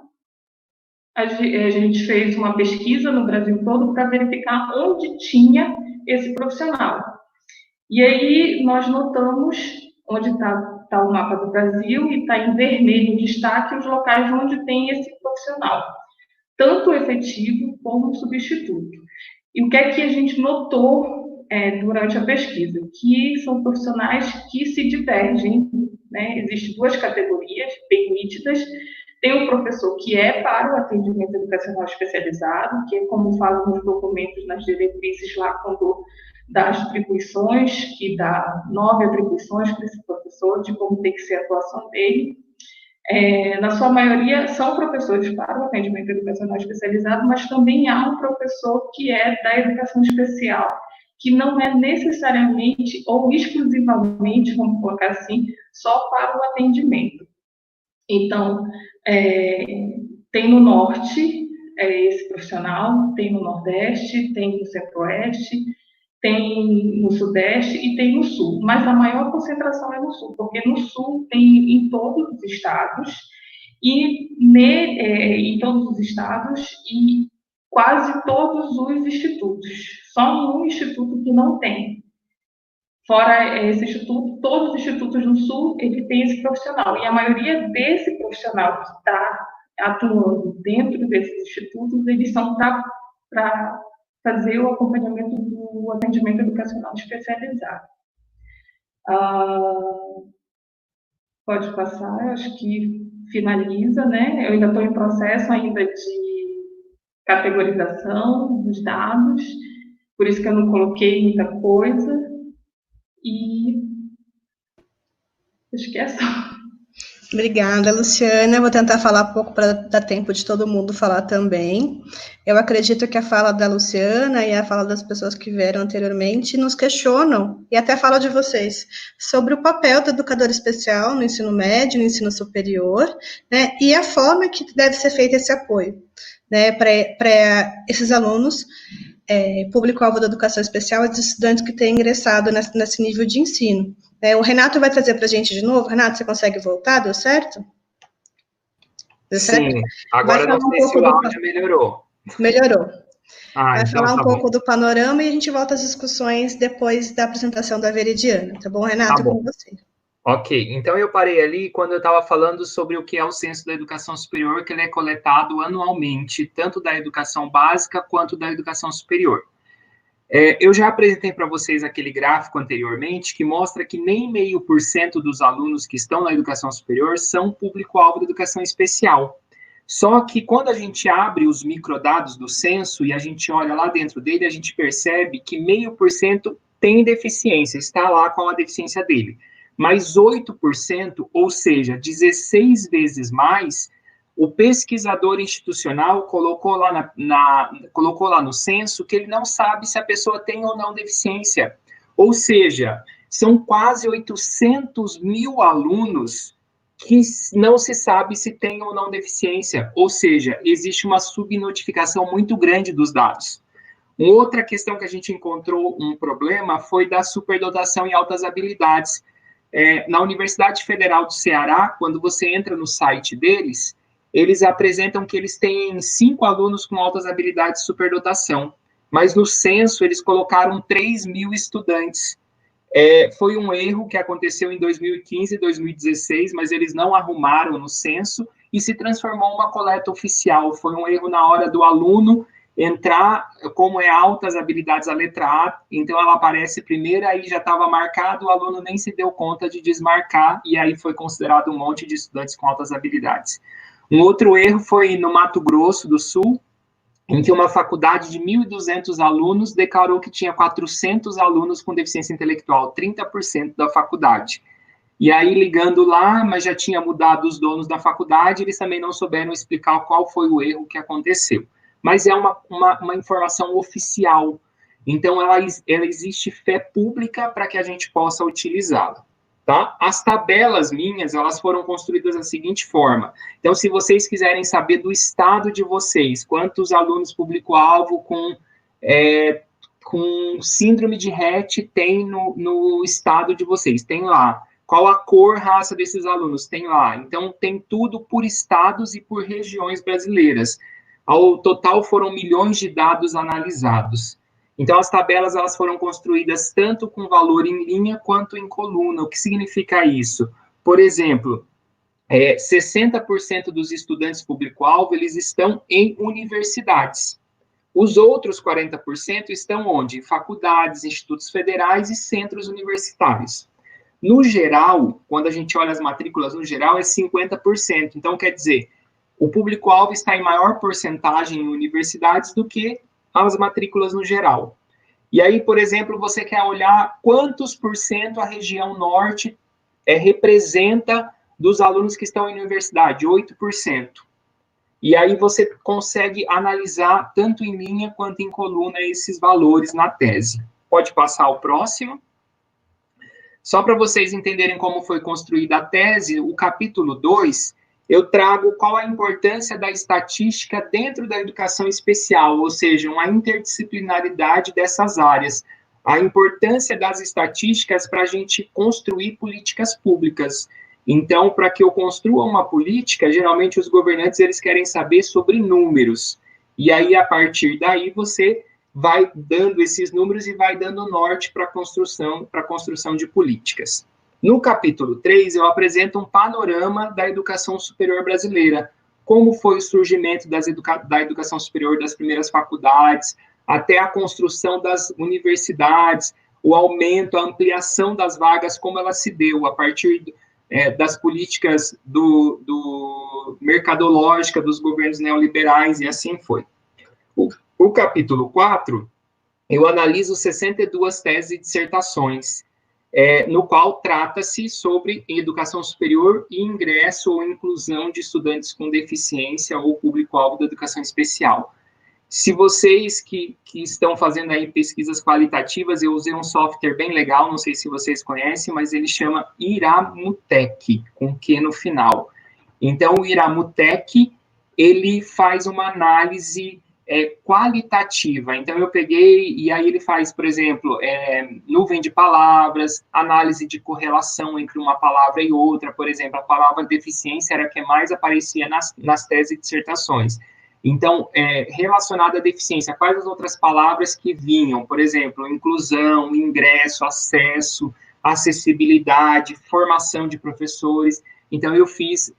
A gente fez uma pesquisa no Brasil todo para verificar onde tinha esse profissional. E aí nós notamos onde está o mapa do Brasil e está em vermelho em destaque os locais onde tem esse profissional, tanto efetivo como substituto. E o que é que a gente notou durante a pesquisa? Que são profissionais que se divergem, né? Existem duas categorias bem nítidas. Tem o professor que é para o atendimento educacional especializado, que é como falam nos documentos, nas diretrizes lá, quando dá as atribuições, que dá 9 atribuições para esse professor, de como tem que ser a atuação dele. Na sua maioria, são professores para o atendimento educacional especializado, mas também há um professor que é da educação especial, que não é necessariamente ou exclusivamente, vamos colocar assim, só para o atendimento. Então, tem no Norte esse profissional, tem no Nordeste, tem no Centro-Oeste, tem no Sudeste e tem no Sul, mas a maior concentração é no Sul, porque no Sul tem em todos os estados e em todos os estados e quase todos os institutos. Só um instituto que não tem. Fora esse instituto, todos os institutos no Sul, ele tem esse profissional. E a maioria desse profissional que está atuando dentro desses institutos, eles são para fazer o acompanhamento do atendimento educacional especializado. Pode passar, eu acho que finaliza, né? Eu ainda estou em processo ainda de categorização dos dados, por isso que eu não coloquei muita coisa. E acho que é só. Obrigada, Luciana. Vou tentar falar pouco para dar tempo de todo mundo falar também. Eu acredito que a fala da Luciana e a fala das pessoas que vieram anteriormente nos questionam, e até a fala de vocês, sobre o papel do educador especial no ensino médio, no ensino superior, né, e a forma que deve ser feito esse apoio, né, para esses alunos, público-alvo da educação especial, os estudantes que têm ingressado nesse nível de ensino. O Renato vai trazer para a gente de novo. Renato, você consegue voltar? Deu certo? Deu certo? Sim, agora não sei se o áudio melhorou. Melhorou. Vai então falar um pouco do panorama e a gente volta às discussões depois da apresentação da Veridiana. Tá bom, Renato? Tá bom. Com você. Ok, então eu parei ali quando eu estava falando sobre o que é o Censo da Educação Superior, que ele é coletado anualmente, tanto da educação básica quanto da educação superior. Eu já apresentei para vocês aquele gráfico anteriormente, que mostra que nem 0,5% dos alunos que estão na educação superior são público-alvo da educação especial. Só que quando a gente abre os microdados do censo e a gente olha lá dentro dele, a gente percebe que 0,5% tem deficiência, está lá com a deficiência dele. Mas 8%, ou seja, 16 vezes mais, o pesquisador institucional colocou lá no censo que ele não sabe se a pessoa tem ou não deficiência. Ou seja, são quase 800 mil alunos que não se sabe se tem ou não deficiência. Ou seja, existe uma subnotificação muito grande dos dados. Uma outra questão que a gente encontrou um problema foi da superdotação em altas habilidades. na Universidade Federal do Ceará, quando você entra no site deles, eles apresentam que eles têm 5 alunos com altas habilidades de superdotação, mas no censo eles colocaram 3.000 estudantes. Foi um erro que aconteceu em 2015 e 2016, mas eles não arrumaram no censo e se transformou uma coleta oficial. Foi um erro na hora do aluno entrar, como é altas habilidades a letra A, então ela aparece primeiro, aí já estava marcado, o aluno nem se deu conta de desmarcar, e aí foi considerado um monte de estudantes com altas habilidades. Um outro erro foi no Mato Grosso do Sul, em que uma faculdade de 1.200 alunos declarou que tinha 400 alunos com deficiência intelectual, 30% da faculdade. E aí, ligando lá, mas já tinha mudado os donos da faculdade, eles também não souberam explicar qual foi o erro que aconteceu. Mas é uma informação oficial, então ela existe fé pública para que a gente possa utilizá-la. Tá? As tabelas minhas, elas foram construídas da seguinte forma. Então, se vocês quiserem saber do estado de vocês, quantos alunos público-alvo com síndrome de Rett tem no estado de vocês, tem lá. Qual a cor, raça desses alunos? Tem lá. Então, tem tudo por estados e por regiões brasileiras. Ao total, foram milhões de dados analisados. Então, as tabelas elas foram construídas tanto com valor em linha quanto em coluna. O que significa isso? Por exemplo, 60% dos estudantes público-alvo, eles estão em universidades. Os outros 40% estão onde? Em faculdades, institutos federais e centros universitários. No geral, quando a gente olha as matrículas no geral, é 50%. Então, quer dizer, o público-alvo está em maior porcentagem em universidades do que as matrículas no geral. E aí, por exemplo, você quer olhar quantos por cento a região norte representa dos alunos que estão em universidade, 8%. E aí você consegue analisar, tanto em linha quanto em coluna, esses valores na tese. Pode passar ao próximo. Só para vocês entenderem como foi construída a tese, o capítulo 2, eu trago qual a importância da estatística dentro da educação especial, ou seja, uma interdisciplinaridade dessas áreas. A importância das estatísticas para a gente construir políticas públicas. Então, para que eu construa uma política, geralmente os governantes eles querem saber sobre números. E aí, a partir daí, você vai dando esses números e vai dando norte para a construção de políticas. No capítulo 3, eu apresento um panorama da educação superior brasileira, como foi o surgimento da educação superior das primeiras faculdades, até a construção das universidades, o aumento, a ampliação das vagas, como ela se deu a partir das políticas mercadológica dos governos neoliberais, e assim foi. O capítulo 4, eu analiso 62 teses e dissertações, no qual trata-se sobre educação superior e ingresso ou inclusão de estudantes com deficiência ou público-alvo da educação especial. Se vocês que estão fazendo aí pesquisas qualitativas, eu usei um software bem legal, não sei se vocês conhecem, mas ele chama Iramutec, com Q no final. Então, o Iramutec, ele faz uma análise qualitativa. Então, eu peguei, e aí ele faz, por exemplo, nuvem de palavras, análise de correlação entre uma palavra e outra. Por exemplo, a palavra deficiência era a que mais aparecia nas teses e dissertações. Então, relacionada à deficiência, quais as outras palavras que vinham? Por exemplo, inclusão, ingresso, acesso, acessibilidade, formação de professores. Então, eu fiz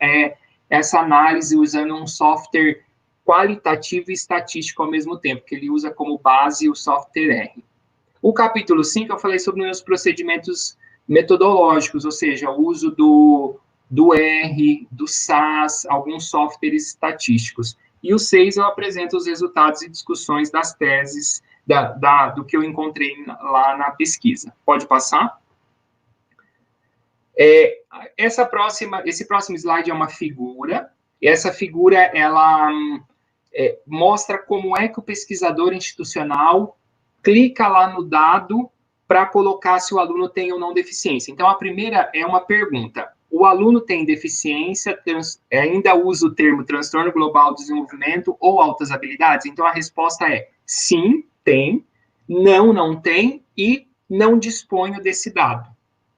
essa análise usando um software qualitativo e estatístico ao mesmo tempo, que ele usa como base o software R. O capítulo 5, eu falei sobre os procedimentos metodológicos, ou seja, o uso do R, do SAS, alguns softwares estatísticos. E o 6, eu apresento os resultados e discussões das teses, do que eu encontrei lá na pesquisa. Pode passar? Esse próximo slide é uma figura, e essa figura, ela mostra como é que o pesquisador institucional clica lá no dado para colocar se o aluno tem ou não deficiência. Então, a primeira é uma pergunta. O aluno tem deficiência, ainda usa o termo transtorno global do desenvolvimento ou altas habilidades? Então, a resposta é sim, tem, não tem e não disponho desse dado.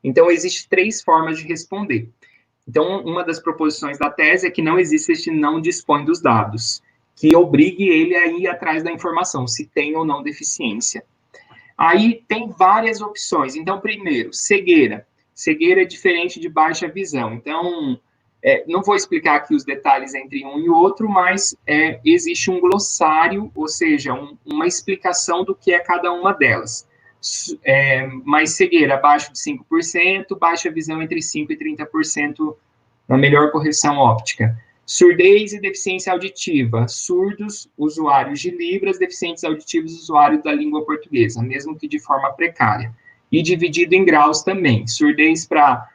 Então, existem 3 formas de responder. Então, uma das proposições da tese é que não existe este não dispõe dos dados, que obrigue ele a ir atrás da informação, se tem ou não deficiência. Aí tem várias opções. Então, primeiro, cegueira. Cegueira é diferente de baixa visão. Então, não vou explicar aqui os detalhes entre um e outro, mas existe um glossário, ou seja, uma explicação do que é cada uma delas. Mas cegueira abaixo de 5%, baixa visão entre 5% e 30% na melhor correção óptica. Surdez e deficiência auditiva, surdos, usuários de Libras, deficientes auditivos, usuários da língua portuguesa, mesmo que de forma precária. E dividido em graus também, surdez para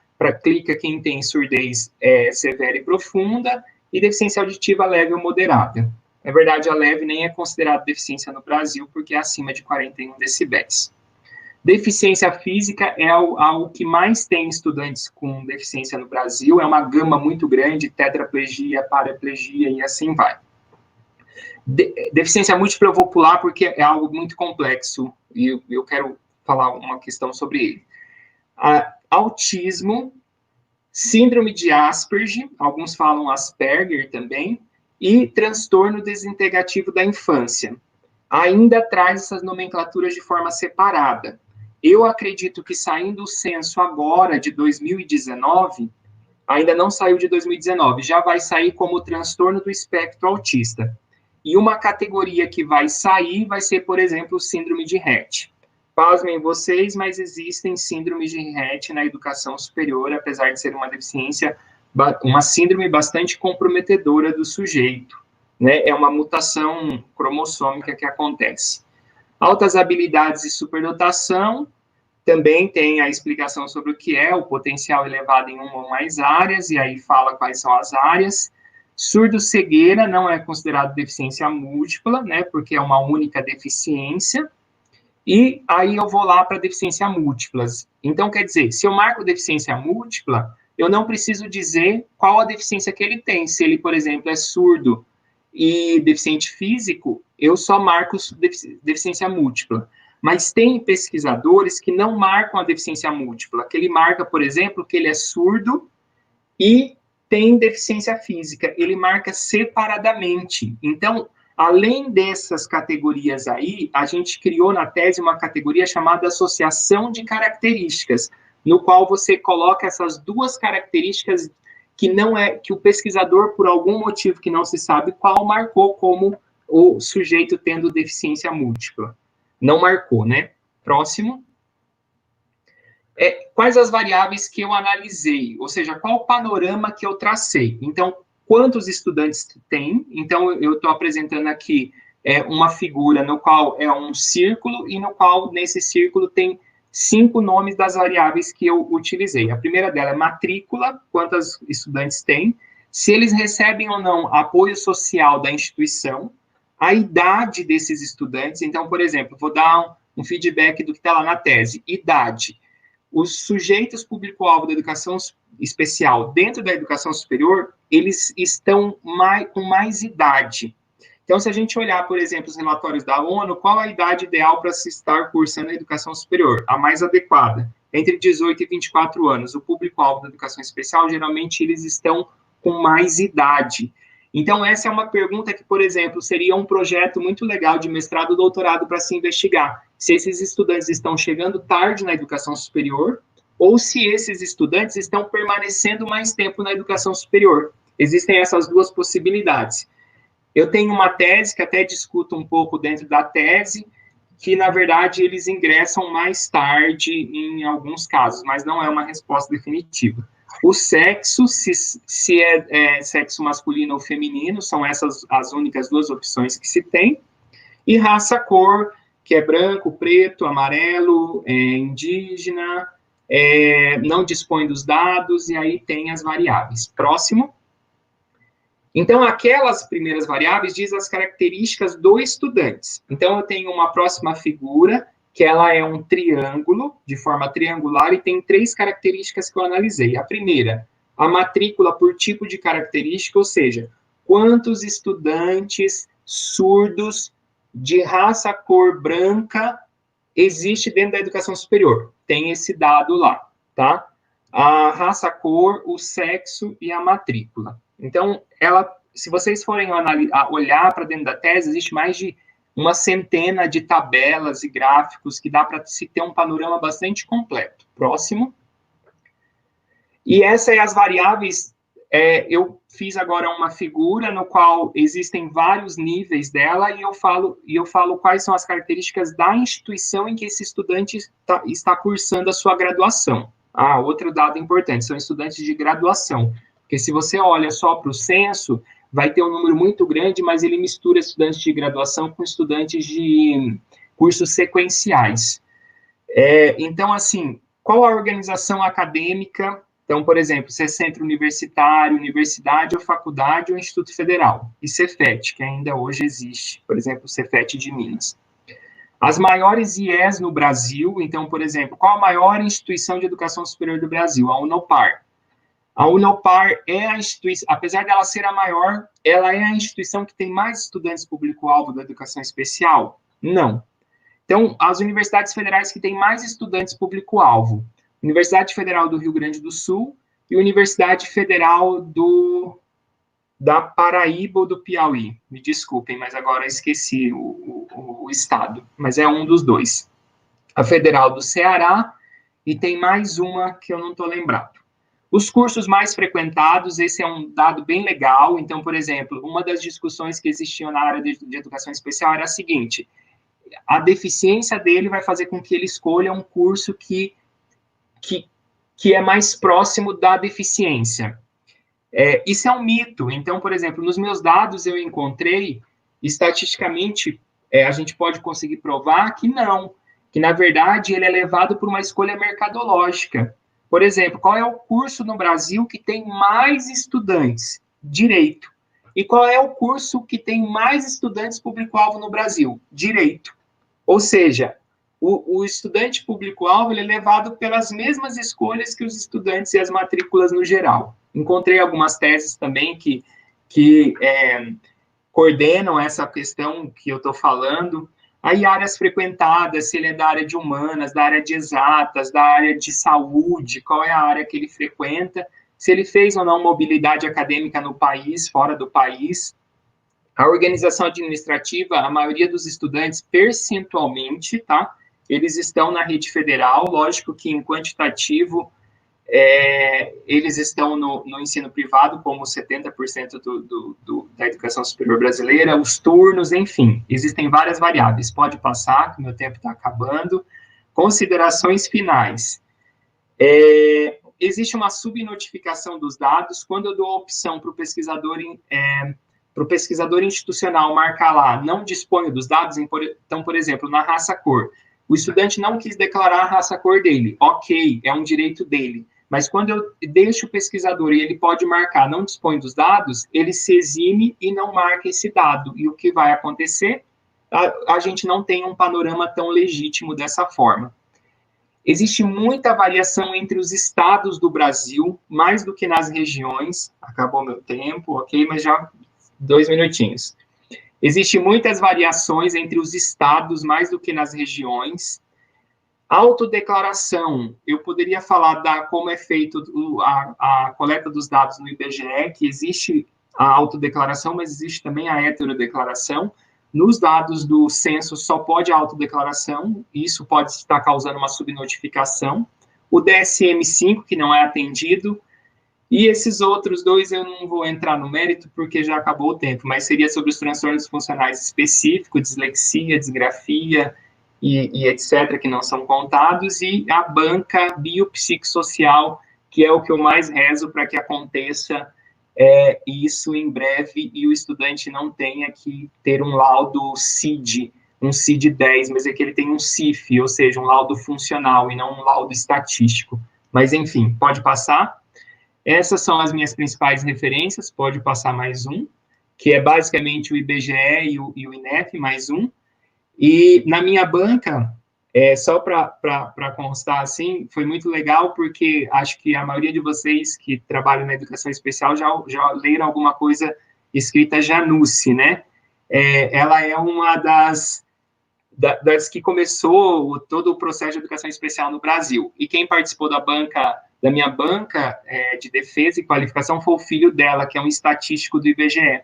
clica quem tem surdez severa e profunda, e deficiência auditiva leve ou moderada. Na verdade, a leve nem é considerada deficiência no Brasil, porque é acima de 41 decibéis. Deficiência física é algo que mais tem estudantes com deficiência no Brasil, é uma gama muito grande, tetraplegia, paraplegia e assim vai. Deficiência múltipla eu vou pular porque é algo muito complexo e eu quero falar uma questão sobre ele. Autismo, síndrome de Asperger, alguns falam Asperger também, e transtorno desintegrativo da infância. Ainda traz essas nomenclaturas de forma separada. Eu acredito que saindo o censo agora, de 2019, ainda não saiu de 2019, já vai sair como transtorno do espectro autista. E uma categoria que vai sair vai ser, por exemplo, síndrome de Rett. Pasmem vocês, mas existem síndromes de Rett na educação superior, apesar de ser uma deficiência, uma síndrome bastante comprometedora do sujeito, né? É uma mutação cromossômica que acontece. Altas habilidades e superdotação, também tem a explicação sobre o que é o potencial elevado em uma ou mais áreas, e aí fala quais são as áreas. Surdo-cegueira não é considerado deficiência múltipla, né, porque é uma única deficiência, e aí eu vou lá para deficiência múltiplas. Então, quer dizer, se eu marco deficiência múltipla, eu não preciso dizer qual a deficiência que ele tem. Se ele, por exemplo, é surdo e deficiente físico, eu só marco deficiência múltipla. Mas tem pesquisadores que não marcam a deficiência múltipla, que ele marca, por exemplo, que ele é surdo e tem deficiência física. Ele marca separadamente. Então, além dessas categorias aí, a gente criou na tese uma categoria chamada associação de características, no qual você coloca essas duas características que o pesquisador, por algum motivo que não se sabe qual, marcou como o sujeito tendo deficiência múltipla. Não marcou, né? Próximo. Quais as variáveis que eu analisei? Ou seja, qual o panorama que eu tracei? Então, quantos estudantes tem? Então, eu estou apresentando aqui uma figura no qual é um círculo e no qual, nesse círculo, tem 5 nomes das variáveis que eu utilizei. A primeira dela é matrícula, quantos estudantes tem, se eles recebem ou não apoio social da instituição, a idade desses estudantes. Então, por exemplo, vou dar um feedback do que está lá na tese. Idade. Os sujeitos público-alvo da educação especial dentro da educação superior, eles estão com mais idade. Então, se a gente olhar, por exemplo, os relatórios da ONU, qual a idade ideal para se estar cursando a educação superior? A mais adequada, entre 18 e 24 anos. O público-alvo da educação especial, geralmente, eles estão com mais idade. Então, essa é uma pergunta que, por exemplo, seria um projeto muito legal de mestrado ou doutorado para se investigar. Se esses estudantes estão chegando tarde na educação superior ou se esses estudantes estão permanecendo mais tempo na educação superior. Existem essas duas possibilidades. Eu tenho uma tese que até discuto um pouco dentro da tese, que, na verdade, eles ingressam mais tarde em alguns casos, mas não é uma resposta definitiva. O sexo, se é sexo masculino ou feminino, são essas as únicas duas opções que se tem. E raça, cor, que é branco, preto, amarelo, indígena, não dispõe dos dados, e aí tem as variáveis. Próximo. Então, aquelas primeiras variáveis diz as características do estudante. Então, eu tenho uma próxima figura, que ela é um triângulo, de forma triangular, e tem 3 características que eu analisei. A primeira, a matrícula por tipo de característica, ou seja, quantos estudantes surdos de raça, cor branca existe dentro da educação superior. Tem esse dado lá, tá? A raça, a cor, o sexo e a matrícula. Então, se vocês forem olhar para dentro da tese, existe mais de uma centena de tabelas e gráficos que dá para se ter um panorama bastante completo. Próximo. E essas as variáveis, eu fiz agora uma figura no qual existem vários níveis dela e eu falo quais são as características da instituição em que esse estudante está cursando a sua graduação. Outro dado importante, são estudantes de graduação, porque se você olha só para o censo, vai ter um número muito grande, mas ele mistura estudantes de graduação com estudantes de cursos sequenciais. Então, assim, qual a organização acadêmica? Então, por exemplo, se é centro universitário, universidade ou faculdade ou instituto federal. E Cefet, que ainda hoje existe, por exemplo, o Cefet de Minas. As maiores IES no Brasil, então, por exemplo, qual a maior instituição de educação superior do Brasil? A Unopar. A Unopar é a instituição, apesar dela ser a maior, ela é a instituição que tem mais estudantes público-alvo da educação especial? Não. Então, as universidades federais que têm mais estudantes público-alvo, Universidade Federal do Rio Grande do Sul e Universidade Federal da Paraíba ou do Piauí. Me desculpem, mas agora esqueci o estado, mas é um dos dois. A Federal do Ceará e tem mais uma que eu não estou lembrado. Os cursos mais frequentados, esse é um dado bem legal. Então, por exemplo, uma das discussões que existiam na área de educação especial era a seguinte: a deficiência dele vai fazer com que ele escolha um curso que é mais próximo da deficiência. Isso é um mito. Então, por exemplo, nos meus dados eu encontrei, estatisticamente, a gente pode conseguir provar que não, que na verdade ele é levado por uma escolha mercadológica. Por exemplo, qual é o curso no Brasil que tem mais estudantes? Direito. E qual é o curso que tem mais estudantes público-alvo no Brasil? Direito. Ou seja, o estudante público-alvo é levado pelas mesmas escolhas que os estudantes e as matrículas no geral. Encontrei algumas teses também que coordenam essa questão que eu estou falando. Aí, áreas frequentadas, se ele é da área de humanas, da área de exatas, da área de saúde, qual é a área que ele frequenta, se ele fez ou não mobilidade acadêmica no país, fora do país. A organização administrativa, a maioria dos estudantes, percentualmente, tá? Eles estão na rede federal, lógico que em quantitativo, eles estão no ensino privado, como 70% da educação superior brasileira, os turnos, enfim, existem várias variáveis. Pode passar, que o meu tempo está acabando. Considerações finais. Existe uma subnotificação dos dados. Quando eu dou a opção para o pesquisador institucional marcar lá, não disponho dos dados, então, por exemplo, na raça-cor, o estudante não quis declarar a raça-cor dele, ok, é um direito dele. Mas quando eu deixo o pesquisador e ele pode marcar, não dispõe dos dados, ele se exime e não marca esse dado. E o que vai acontecer? A gente não tem um panorama tão legítimo dessa forma. Existe muita variação entre os estados do Brasil, mais do que nas regiões. Acabou meu tempo, ok, mas já 2 minutinhos. Existem muitas variações entre os estados, mais do que nas regiões. Autodeclaração, eu poderia falar como é feito a coleta dos dados no IBGE, que existe a autodeclaração, mas existe também a heterodeclaração. Nos dados do censo só pode a autodeclaração, isso pode estar causando uma subnotificação. O DSM-5, que não é atendido, e esses outros dois eu não vou entrar no mérito, porque já acabou o tempo, mas seria sobre os transtornos funcionais específicos, dislexia, disgrafia, e etc., que não são contados, e a banca biopsicossocial, que é o que eu mais rezo para que aconteça isso em breve, e o estudante não tenha que ter um laudo CID, um CID-10, mas é que ele tem um CIF, ou seja, um laudo funcional, e não um laudo estatístico. Mas, enfim, pode passar. Essas são as minhas principais referências, pode passar mais um, que é basicamente o IBGE e o INEP, mais um. E na minha banca, só para constar, assim, foi muito legal, porque acho que a maioria de vocês que trabalham na educação especial já leram alguma coisa escrita Janussi, né? Ela é uma das das que começou todo o processo de educação especial no Brasil. E quem participou da minha banca de defesa e qualificação foi o filho dela, que é um estatístico do IBGE.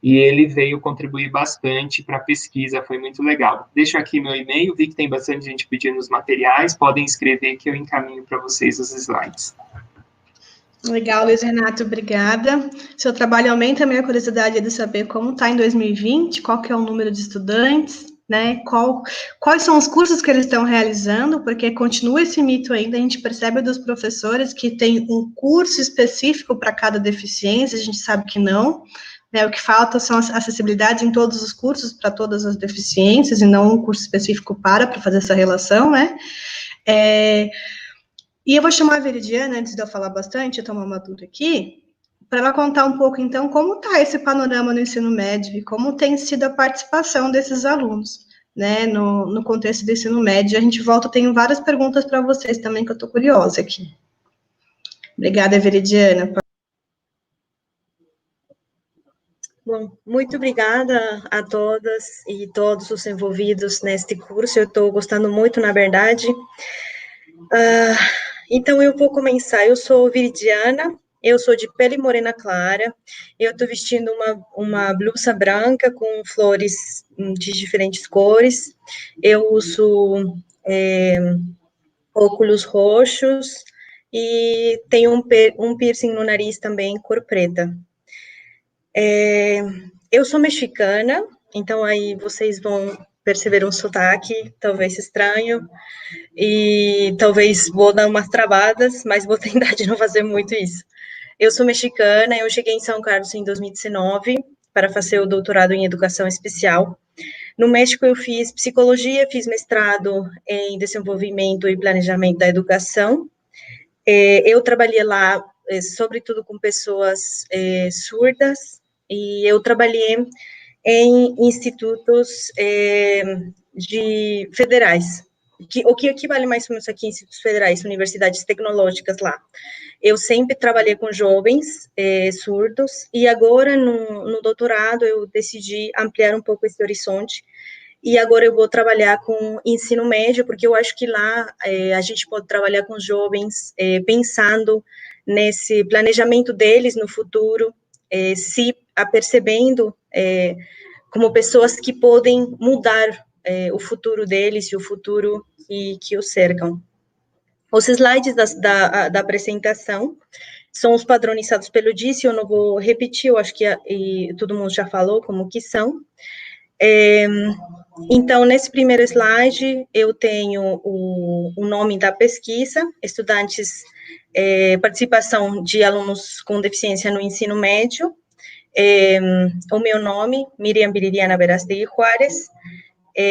E ele veio contribuir bastante para a pesquisa, foi muito legal. Deixo aqui meu e-mail, vi que tem bastante gente pedindo os materiais, podem escrever que eu encaminho para vocês os slides. Legal, Luiz Renato, obrigada. Seu trabalho aumenta a minha curiosidade de saber como está em 2020, qual que é o número de estudantes, né? Quais são os cursos que eles estão realizando, porque continua esse mito ainda, a gente percebe dos professores que tem um curso específico para cada deficiência, a gente sabe que não, né? O que falta são as acessibilidades em todos os cursos para todas as deficiências, e não um curso específico para fazer essa relação, né? E eu vou chamar a Veridiana, antes de eu falar bastante, eu tomar uma dúvida aqui, para ela contar um pouco, então, como está esse panorama no ensino médio e como tem sido a participação desses alunos, né, no contexto do ensino médio. A gente volta, eu tenho várias perguntas para vocês também, que eu estou curiosa aqui. Obrigada, Veridiana. Bom, muito obrigada a todas e todos os envolvidos neste curso, eu estou gostando muito, na verdade. Então, eu vou começar. Eu sou Viridiana, eu sou de pele morena clara, eu estou vestindo uma blusa branca com flores de diferentes cores, eu uso óculos roxos e tenho um piercing no nariz também, cor preta. Eu sou mexicana, então aí vocês vão perceber um sotaque, talvez estranho, e talvez vou dar umas travadas, mas vou tentar de não fazer muito isso. Eu sou mexicana, eu cheguei em São Carlos em 2019 para fazer o doutorado em educação especial. No México eu fiz psicologia, fiz mestrado em desenvolvimento e planejamento da educação. Eu trabalhei lá, sobretudo com pessoas surdas, e eu trabalhei em institutos federais, o que equivale mais ou menos aqui em institutos federais, universidades tecnológicas lá. Eu sempre trabalhei com jovens surdos, e agora, no doutorado, eu decidi ampliar um pouco esse horizonte, e agora eu vou trabalhar com ensino médio, porque eu acho que lá a gente pode trabalhar com jovens, pensando nesse planejamento deles no futuro, se apercebendo como pessoas que podem mudar o futuro deles e o futuro que os cercam. Os slides da apresentação são os padronizados pelo DISC, eu não vou repetir, eu acho que todo mundo já falou como que são. Então, nesse primeiro slide, eu tenho o nome da pesquisa, estudantes, participação de alunos com deficiência no ensino médio, o meu nome, Miriam Viridiana Verástegui Juárez,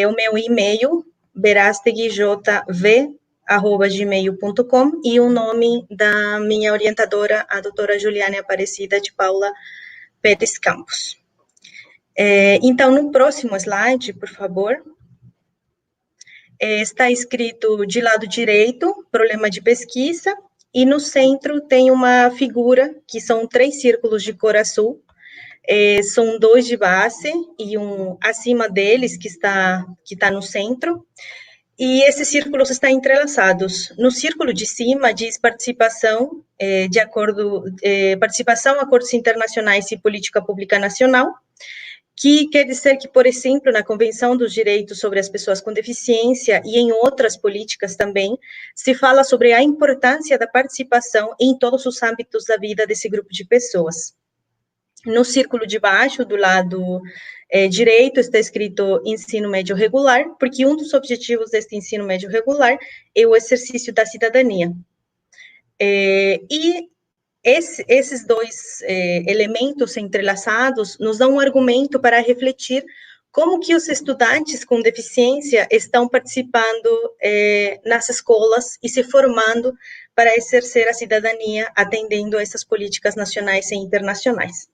o meu e-mail, verasteguijv@gmail.com, e o nome da minha orientadora, a doutora Juliane Aparecida de Paula Pérez Campos. Então, no próximo slide, por favor, está escrito de lado direito, problema de pesquisa, e no centro tem uma figura, que são 3 círculos de cor azul, são 2 de base, e um acima deles, que está no centro, e esses círculos estão entrelaçados. No círculo de cima diz participação, participação, acordos internacionais e política pública nacional, que quer dizer que, por exemplo, na Convenção dos Direitos sobre as Pessoas com Deficiência e em outras políticas também, se fala sobre a importância da participação em todos os âmbitos da vida desse grupo de pessoas. No círculo de baixo, do lado direito, está escrito ensino médio regular, porque um dos objetivos deste ensino médio regular é o exercício da cidadania. E esses 2 elementos entrelaçados nos dão um argumento para refletir como que os estudantes com deficiência estão participando nas escolas e se formando para exercer a cidadania, atendendo a essas políticas nacionais e internacionais.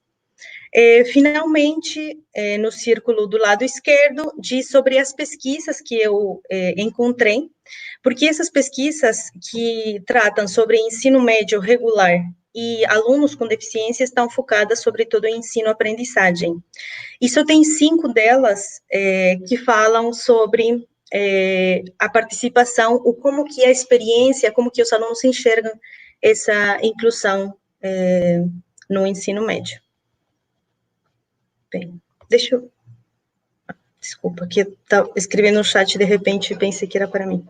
Finalmente, no círculo do lado esquerdo, diz sobre as pesquisas que eu encontrei, porque essas pesquisas que tratam sobre ensino médio regular e alunos com deficiência estão focadas, sobretudo, em ensino-aprendizagem. E só tem 5 delas que falam sobre a participação, ou como que a experiência, como que os alunos enxergam essa inclusão no ensino médio. Bem, deixa eu... Desculpa, que eu estava escrevendo no chat, de repente, pensei que era para mim.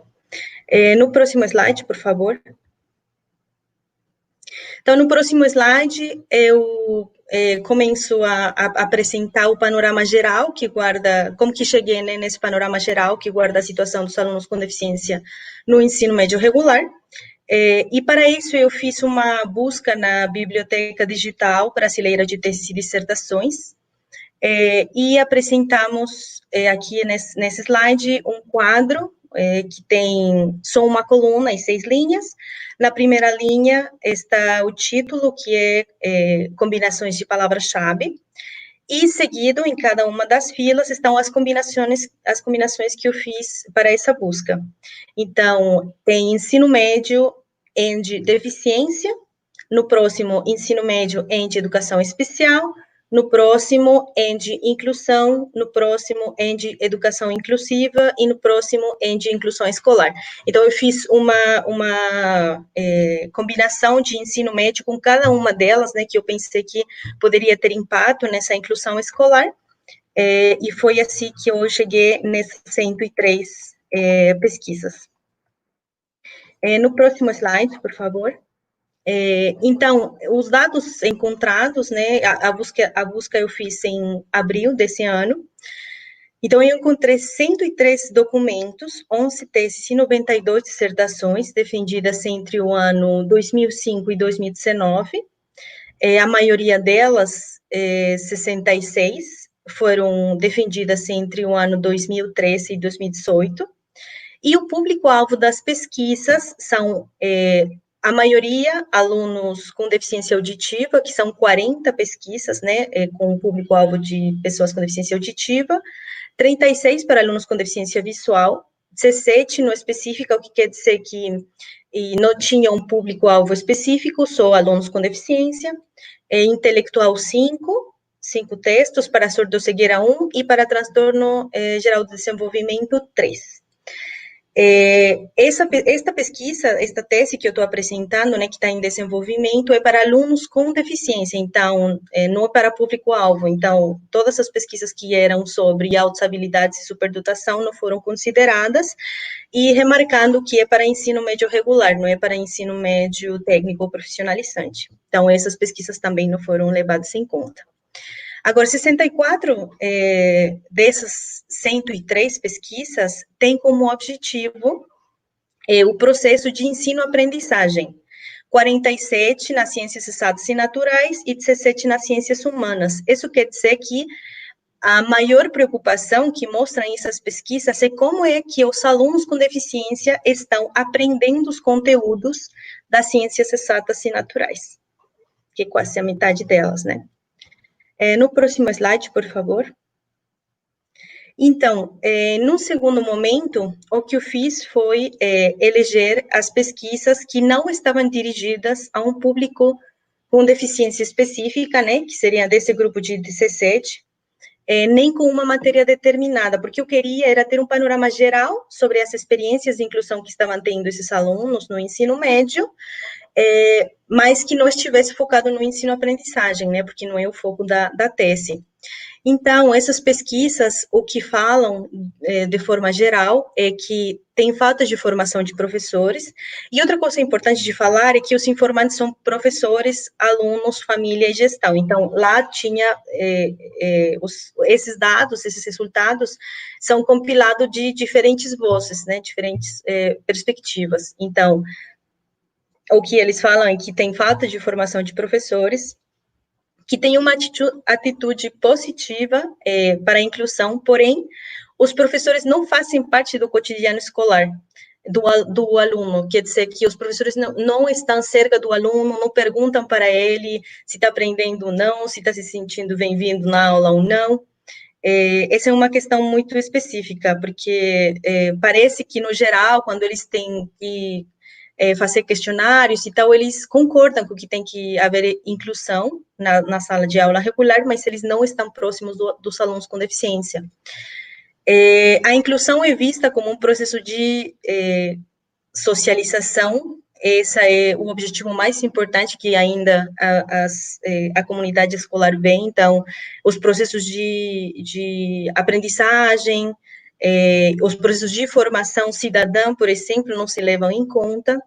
No próximo slide, por favor. Então, no próximo slide, eu começo a apresentar o panorama geral, que guarda, como que cheguei, né, nesse panorama geral, que guarda a situação dos alunos com deficiência no ensino médio regular. E para isso, eu fiz uma busca na Biblioteca Digital Brasileira de Teses e Dissertações, e apresentamos aqui nesse slide um quadro que tem só uma coluna e 6 linhas. Na primeira linha está o título, que é combinações de palavras-chave, e seguido, em cada uma das filas, estão as combinações que eu fiz para essa busca. Então, tem ensino médio em deficiência, no próximo, ensino médio em educação especial, no próximo, em inclusão, no próximo, em educação inclusiva, e no próximo, em inclusão escolar. Então, eu fiz uma combinação de ensino médio com cada uma delas, né, que eu pensei que poderia ter impacto nessa inclusão escolar, e foi assim que eu cheguei nessas 103 pesquisas. No próximo slide, por favor. Então, os dados encontrados, né, a busca eu fiz em abril desse ano. Então, eu encontrei 103 documentos, 11 teses e 92 dissertações defendidas entre o ano 2005 e 2019. A maioria delas, 66, foram defendidas entre o ano 2013 e 2018. E o público-alvo das pesquisas são... a maioria, alunos com deficiência auditiva, que são 40 pesquisas, né, com o público-alvo de pessoas com deficiência auditiva, 36 para alunos com deficiência visual, 17 no específico, o que quer dizer que não tinha um público-alvo específico, só alunos com deficiência, intelectual 5 textos, para surdo-cegueira 1, e para transtorno geral do desenvolvimento 3. Esta pesquisa, esta tese que eu estou apresentando, né, que está em desenvolvimento, é para alunos com deficiência, então, não é para público-alvo. Então, todas as pesquisas que eram sobre autos-habilidades e superdotação não foram consideradas, e remarcando que é para ensino médio regular, não é para ensino médio técnico ou profissionalizante. Então, essas pesquisas também não foram levadas em conta. Agora, 64 dessas 103 pesquisas têm como objetivo o processo de ensino-aprendizagem. 47 nas ciências exatas e naturais e 17 nas ciências humanas. Isso quer dizer que a maior preocupação que mostram essas pesquisas é como é que os alunos com deficiência estão aprendendo os conteúdos das ciências exatas e naturais, que é quase a metade delas, né? No próximo slide, por favor. Então, num segundo momento, o que eu fiz foi eleger as pesquisas que não estavam dirigidas a um público com deficiência específica, né, que seria desse grupo de 17, nem com uma matéria determinada, porque eu queria era ter um panorama geral sobre as experiências de inclusão que estavam tendo esses alunos no ensino médio, mas que não estivesse focado no ensino-aprendizagem, né, porque não é o foco da tese. Então, essas pesquisas, o que falam, de forma geral, é que tem falta de formação de professores, e outra coisa importante de falar é que os informantes são professores, alunos, família e gestão. Então, lá tinha, esses dados, esses resultados, são compilados de diferentes vozes, né, diferentes perspectivas. Então, o que eles falam é que tem falta de formação de professores, que tem uma atitude positiva para a inclusão, porém, os professores não fazem parte do cotidiano escolar do aluno, quer dizer que os professores não estão cerca do aluno, não perguntam para ele se está aprendendo ou não, se está se sentindo bem-vindo na aula ou não. Essa é uma questão muito específica, porque parece que, no geral, quando eles têm que fazer questionários e tal, eles concordam com que tem que haver inclusão na sala de aula regular, mas eles não estão próximos dos alunos com deficiência. A inclusão é vista como um processo de socialização. Esse é o objetivo mais importante que ainda a comunidade escolar vê. Então, os processos de aprendizagem, os processos de formação cidadã, por exemplo, não se levam em conta.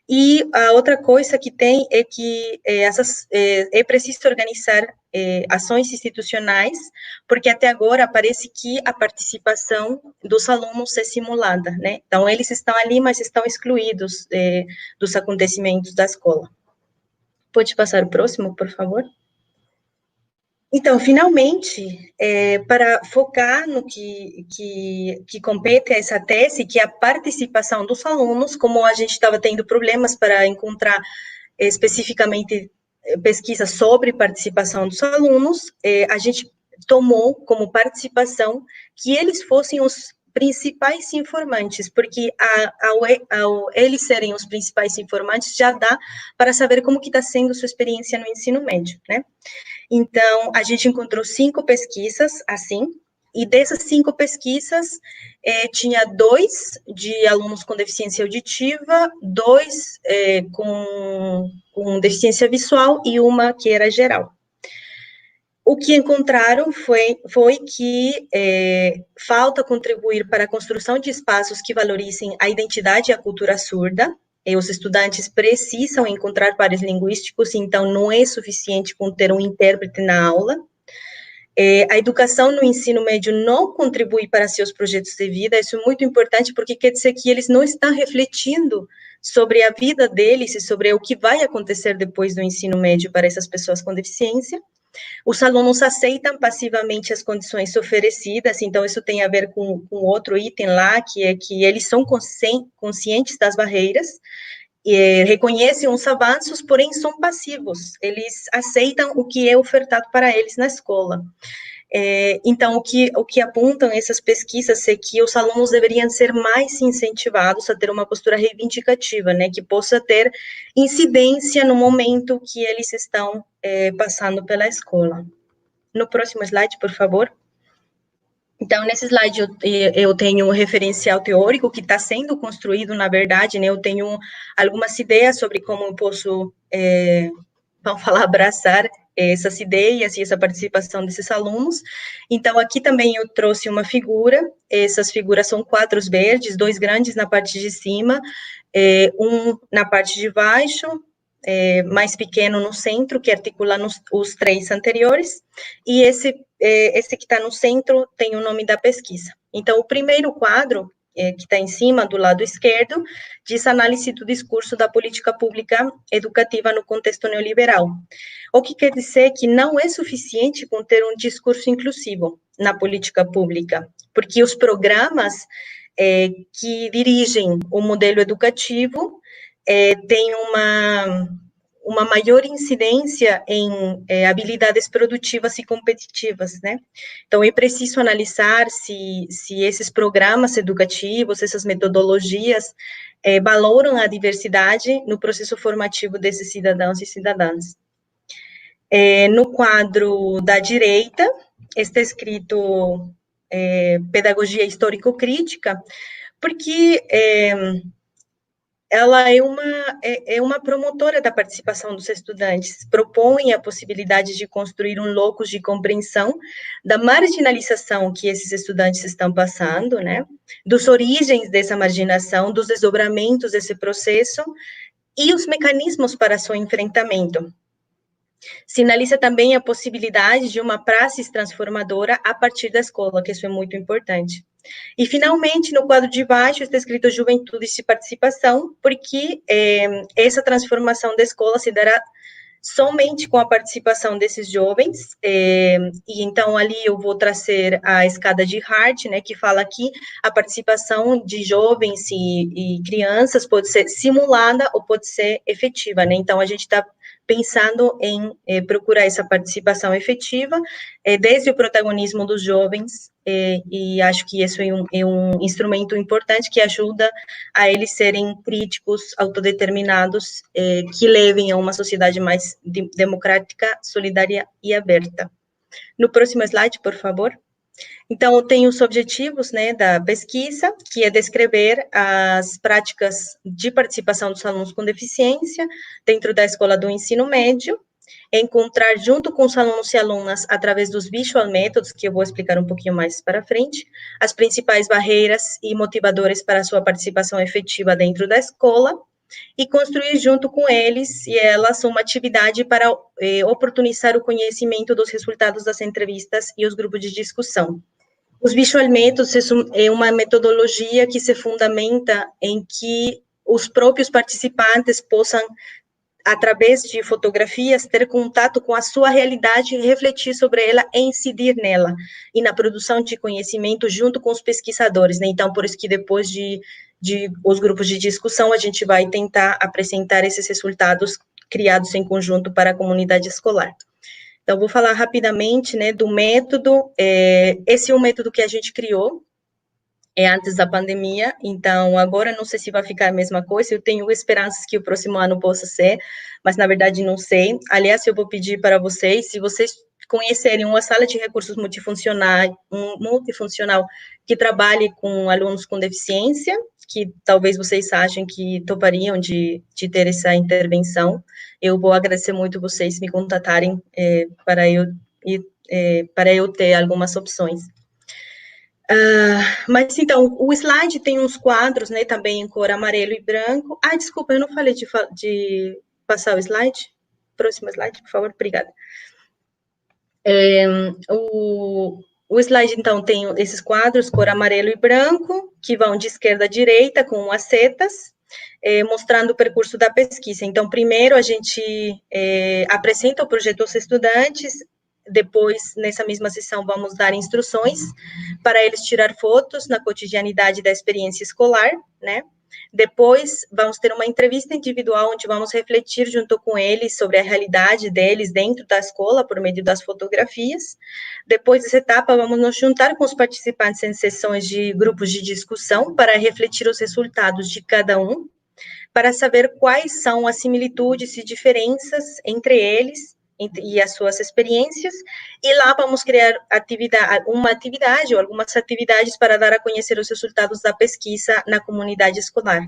E a outra coisa que tem é que é preciso organizar ações institucionais, porque até agora parece que a participação dos alunos é simulada, né? Então, eles estão ali, mas estão excluídos dos acontecimentos da escola. Pode passar o próximo, por favor? Então, finalmente, para focar no que compete a essa tese, que é a participação dos alunos, como a gente estava tendo problemas para encontrar especificamente pesquisa sobre participação dos alunos, a gente tomou como participação que eles fossem os principais informantes, porque ao eles serem os principais informantes, já dá para saber como que está sendo sua experiência no ensino médio, né? Então, a gente encontrou 5 pesquisas, assim, e dessas 5 pesquisas, tinha 2 de alunos com deficiência auditiva, 2 com deficiência visual e uma que era geral. O que encontraram foi que falta contribuir para a construção de espaços que valorizem a identidade e a cultura surda. Os estudantes precisam encontrar pares linguísticos, então não é suficiente com ter um intérprete na aula. A educação no ensino médio não contribui para seus projetos de vida, isso é muito importante, porque quer dizer que eles não estão refletindo sobre a vida deles e sobre o que vai acontecer depois do ensino médio para essas pessoas com deficiência. Os alunos aceitam passivamente as condições oferecidas, então isso tem a ver com outro item lá, que é que eles são conscientes das barreiras, reconhecem os avanços, porém são passivos, eles aceitam o que é ofertado para eles na escola. Então, o que apontam essas pesquisas é que os alunos deveriam ser mais incentivados a ter uma postura reivindicativa, né, que possa ter incidência no momento que eles estão passando pela escola. No próximo slide, por favor. Então, nesse slide, eu tenho um referencial teórico que está sendo construído, na verdade, né, eu tenho algumas ideias sobre como eu posso, vamos falar, abraçar essas ideias e essa participação desses alunos. Então, aqui também eu trouxe uma figura, essas figuras são quadros verdes, 2 grandes na parte de cima, um na parte de baixo, mais pequeno no centro, que articula os 3 anteriores, e esse que está no centro tem o nome da pesquisa. Então, o primeiro quadro, que está em cima, do lado esquerdo, diz análise do discurso da política pública educativa no contexto neoliberal. O que quer dizer que não é suficiente com ter um discurso inclusivo na política pública, porque os programas que dirigem o modelo educativo têm uma maior incidência em habilidades produtivas e competitivas, né? Então, é preciso analisar se esses programas educativos, essas metodologias, valoram a diversidade no processo formativo desses cidadãos e cidadãs. No quadro da direita, está escrito Pedagogia Histórico-Crítica, porque ela é uma promotora da participação dos estudantes, propõe a possibilidade de construir um locus de compreensão da marginalização que esses estudantes estão passando, né, dos origens dessa marginação, dos desdobramentos desse processo e os mecanismos para seu enfrentamento. Sinaliza também a possibilidade de uma praxis transformadora a partir da escola, que isso é muito importante. E, finalmente, no quadro de baixo está escrito Juventude e Participação, porque essa transformação da escola se dará somente com a participação desses jovens, e então ali eu vou trazer a escada de Hart, né, que fala que a participação de jovens e crianças pode ser simulada ou pode ser efetiva, né, então a gente está pensando em procurar essa participação efetiva, desde o protagonismo dos jovens, e acho que isso é um instrumento importante que ajuda a eles serem críticos, autodeterminados, que levem a uma sociedade mais democrática, solidária e aberta. No próximo slide, por favor. Então, eu tenho os objetivos, né, da pesquisa, que é descrever as práticas de participação dos alunos com deficiência dentro da escola do ensino médio, encontrar junto com os alunos e alunas, através dos visual métodos, que eu vou explicar um pouquinho mais para frente, as principais barreiras e motivadores para a sua participação efetiva dentro da escola, e construir junto com eles e elas uma atividade para oportunizar o conhecimento dos resultados das entrevistas e os grupos de discussão. Os visual métodos é uma metodologia que se fundamenta em que os próprios participantes possam, através de fotografias, ter contato com a sua realidade, refletir sobre ela e incidir nela, e na produção de conhecimento junto com os pesquisadores, né? Então, por isso que depois de os grupos de discussão, a gente vai tentar apresentar esses resultados criados em conjunto para a comunidade escolar. Então, vou falar rapidamente, né, do método. Esse é um método que a gente criou, antes da pandemia, então agora não sei se vai ficar a mesma coisa, eu tenho esperanças que o próximo ano possa ser, mas na verdade não sei. Aliás, eu vou pedir para vocês, se vocês conhecerem uma sala de recursos multifuncional que trabalhe com alunos com deficiência, que talvez vocês achem que topariam de ter essa intervenção, eu vou agradecer muito vocês me contatarem para eu ter algumas opções. Mas, então, o slide tem uns quadros, né, também em cor amarelo e branco. Desculpa, eu não falei de passar o slide. Próximo slide, por favor, obrigada. O slide, então, tem esses quadros, cor amarelo e branco, que vão de esquerda a direita, com as setas, mostrando o percurso da pesquisa. Então, primeiro, a gente apresenta o projeto aos estudantes. Depois, nessa mesma sessão, vamos dar instruções para eles tirar fotos na cotidianidade da experiência escolar, né? Depois, vamos ter uma entrevista individual, onde vamos refletir junto com eles sobre a realidade deles dentro da escola, por meio das fotografias. Depois dessa etapa, vamos nos juntar com os participantes em sessões de grupos de discussão, para refletir os resultados de cada um, para saber quais são as similitudes e diferenças entre eles, e as suas experiências, e lá vamos criar uma atividade ou algumas atividades para dar a conhecer os resultados da pesquisa na comunidade escolar.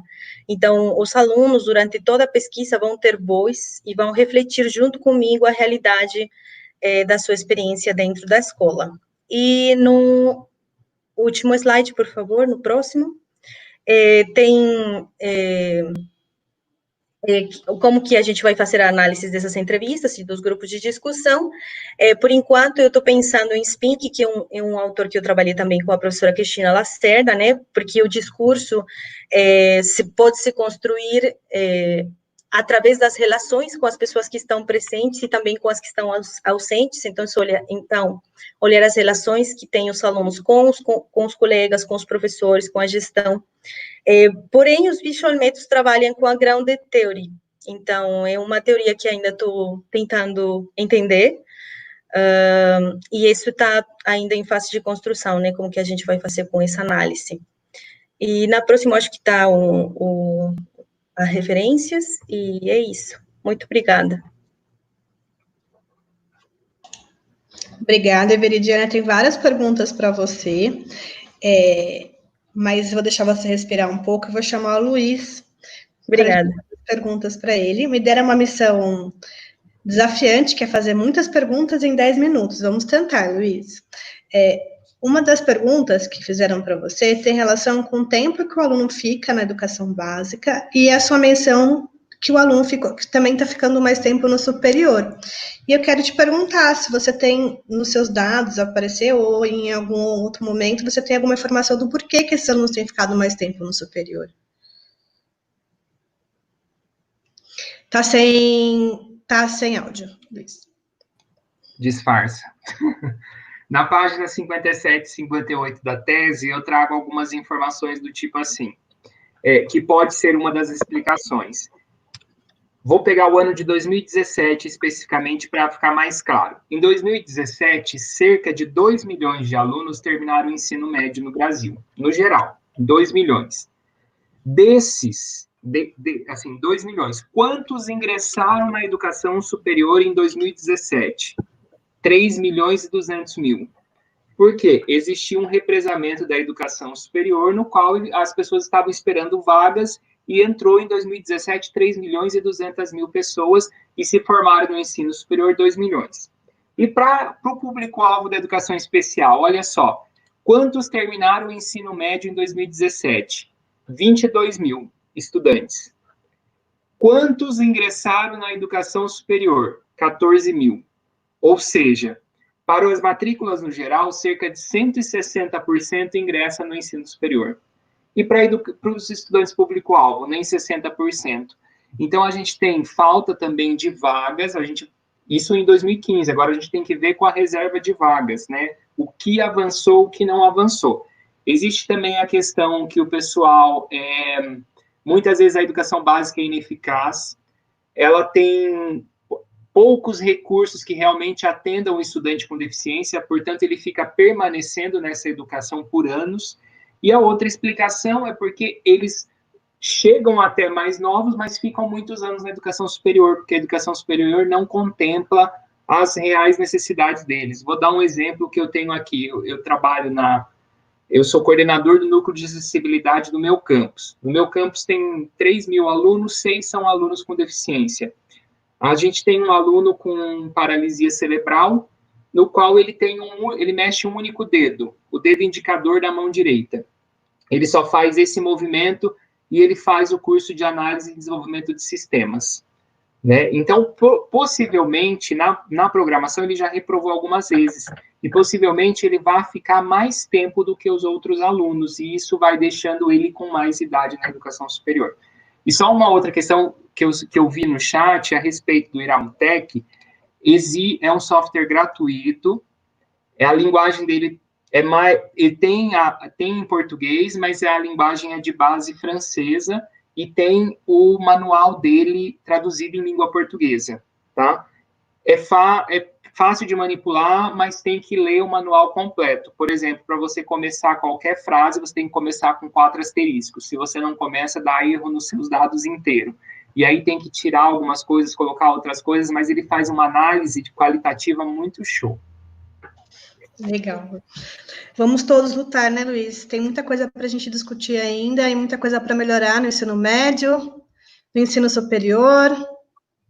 Então, os alunos, durante toda a pesquisa, vão ter voz e vão refletir junto comigo a realidade da sua experiência dentro da escola. E no último slide, por favor, no próximo, tem... como que a gente vai fazer a análise dessas entrevistas e dos grupos de discussão. Por enquanto, eu estou pensando em Spink, que é um autor que eu trabalhei também com a professora Cristina Lacerda, né, porque o discurso pode se construir através das relações com as pessoas que estão presentes e também com as que estão ausentes. Então, olhar as relações que tem os alunos com os colegas, com os professores, com a gestão. Porém, os visual métodos trabalham com a grounded theory. Então, é uma teoria que ainda estou tentando entender, e isso está ainda em fase de construção, né, como que a gente vai fazer com essa análise. E na próxima, acho que está as referências, e é isso. Muito obrigada. Obrigada, Veridiana. Tem várias perguntas para você, mas vou deixar você respirar um pouco. Eu vou chamar o Luiz. Obrigada. Perguntas para ele. Me deram uma missão desafiante, que é fazer muitas perguntas em 10 minutos. Vamos tentar, Luiz. Uma das perguntas que fizeram para você tem relação com o tempo que o aluno fica na educação básica e a sua menção que o aluno que também está ficando mais tempo no superior. E eu quero te perguntar se você tem nos seus dados, apareceu, ou em algum outro momento, você tem alguma informação do porquê que esses alunos têm ficado mais tempo no superior. Tá sem áudio, Luiz. Disfarça. Na página 57 e 58 da tese, eu trago algumas informações do tipo assim, que pode ser uma das explicações. Vou pegar o ano de 2017 especificamente para ficar mais claro. Em 2017, cerca de 2 milhões de alunos terminaram o ensino médio no Brasil, no geral, 2 milhões. Desses, assim, 2 milhões, quantos ingressaram na educação superior em 2017? 3 milhões e 200 mil. Por quê? Existia um represamento da educação superior, no qual as pessoas estavam esperando vagas, e entrou em 2017 3 milhões e 200 mil pessoas, e se formaram no ensino superior 2 milhões. E para o público-alvo da educação especial, olha só, quantos terminaram o ensino médio em 2017? 22 mil estudantes. Quantos ingressaram na educação superior? 14 mil. Ou seja, para as matrículas no geral, cerca de 160% ingressa no ensino superior. E para os estudantes público-alvo, nem 60%. Então, a gente tem falta também de vagas, isso em 2015, agora a gente tem que ver com a reserva de vagas, né? O que avançou, o que não avançou. Existe também a questão que o pessoal, muitas vezes a educação básica é ineficaz, ela tem poucos recursos que realmente atendam o estudante com deficiência, portanto, ele fica permanecendo nessa educação por anos. E a outra explicação é porque eles chegam até mais novos, mas ficam muitos anos na educação superior, porque a educação superior não contempla as reais necessidades deles. Vou dar um exemplo que eu tenho aqui. Eu sou coordenador do núcleo de acessibilidade do meu campus. No meu campus tem 3 mil alunos, 6 são alunos com deficiência. A gente tem um aluno com paralisia cerebral, no qual ele mexe um único dedo, o dedo indicador da mão direita. Ele só faz esse movimento e ele faz o curso de análise e desenvolvimento de sistemas. Né? Então, possivelmente, na programação, ele já reprovou algumas vezes. E possivelmente ele vai ficar mais tempo do que os outros alunos, e isso vai deixando ele com mais idade na educação superior. E só uma outra questão que eu vi no chat a respeito do Iramutec, é um software gratuito, a linguagem dele ele tem em português, mas a linguagem é de base francesa, e tem o manual dele traduzido em língua portuguesa, tá? É fácil de manipular, mas tem que ler o manual completo. Por exemplo, para você começar qualquer frase, você tem que começar com 4 asteriscos. Se você não começa, dá erro nos seus dados inteiros. E aí tem que tirar algumas coisas, colocar outras coisas, mas ele faz uma análise qualitativa muito show. Legal. Vamos todos lutar, né, Luiz? Tem muita coisa para a gente discutir ainda, e muita coisa para melhorar no ensino médio, no ensino superior,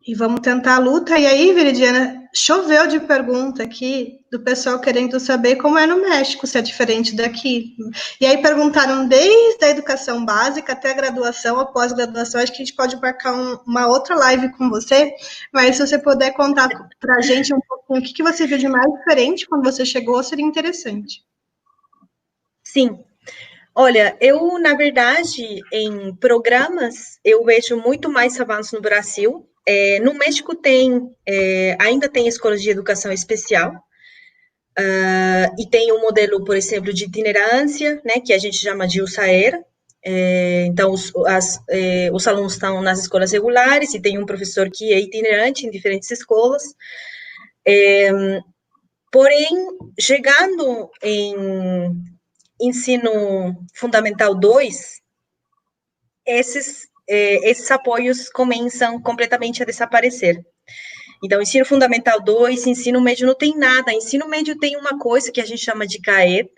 e vamos tentar a luta. E aí, Viridiana, choveu de pergunta aqui do pessoal querendo saber como é no México, se é diferente daqui. E aí perguntaram desde a educação básica até a graduação, a pós-graduação. Acho que a gente pode marcar uma outra live com você, mas se você puder contar para a gente um pouquinho o que você viu de mais diferente quando você chegou, seria interessante. Sim. Olha, eu, na verdade, em programas, eu vejo muito mais avanço no Brasil. No México ainda tem escolas de educação especial, e tem um modelo, por exemplo, de itinerância, né, que a gente chama de USAER. Então, os alunos estão nas escolas regulares, e tem um professor que é itinerante em diferentes escolas. Porém, chegando em ensino fundamental 2, esses apoios começam completamente a desaparecer. Então, ensino fundamental 2, ensino médio não tem nada. Ensino médio tem uma coisa que a gente chama de CAED,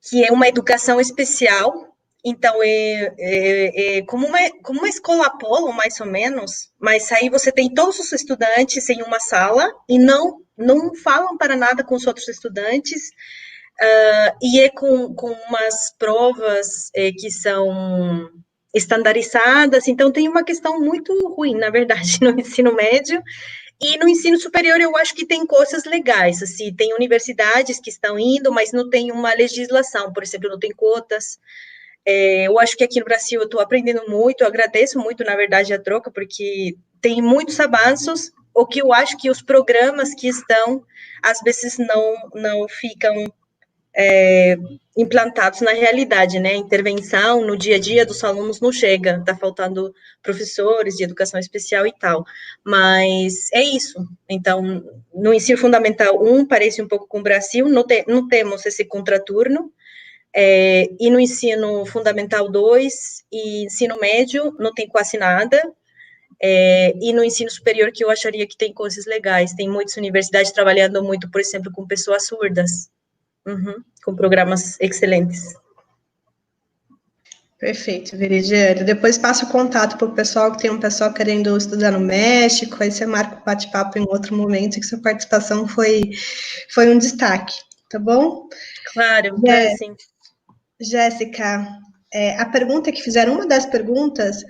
que é uma educação especial. Então, é como uma escola polo, mais ou menos, mas aí você tem todos os estudantes em uma sala e não falam para nada com os outros estudantes, e é com umas provas que são estandarizadas. Então tem uma questão muito ruim, na verdade, no ensino médio. E no ensino superior eu acho que tem coisas legais, assim, tem universidades que estão indo, mas não tem uma legislação, por exemplo, não tem cotas. Eu acho que aqui no Brasil eu estou aprendendo muito, eu agradeço muito, na verdade, a troca, porque tem muitos avanços. O que eu acho que os programas que estão, às vezes, não ficam implantados na realidade, né? A intervenção no dia a dia dos alunos não chega, está faltando professores de educação especial e tal, mas é isso. Então, no ensino fundamental 1, parece um pouco com o Brasil, não temos esse contraturno, e no ensino fundamental 2 e ensino médio não tem quase nada, e no ensino superior, que eu acharia que tem coisas legais, tem muitas universidades trabalhando muito, por exemplo, com pessoas surdas, com programas excelentes. Perfeito, Veridiane. Depois passa o contato para o pessoal, que tem um pessoal querendo estudar no México, aí você marca o bate-papo em outro momento, que sua participação foi um destaque, tá bom? Claro, sim. Jéssica, a pergunta que fizeram, uma das perguntas,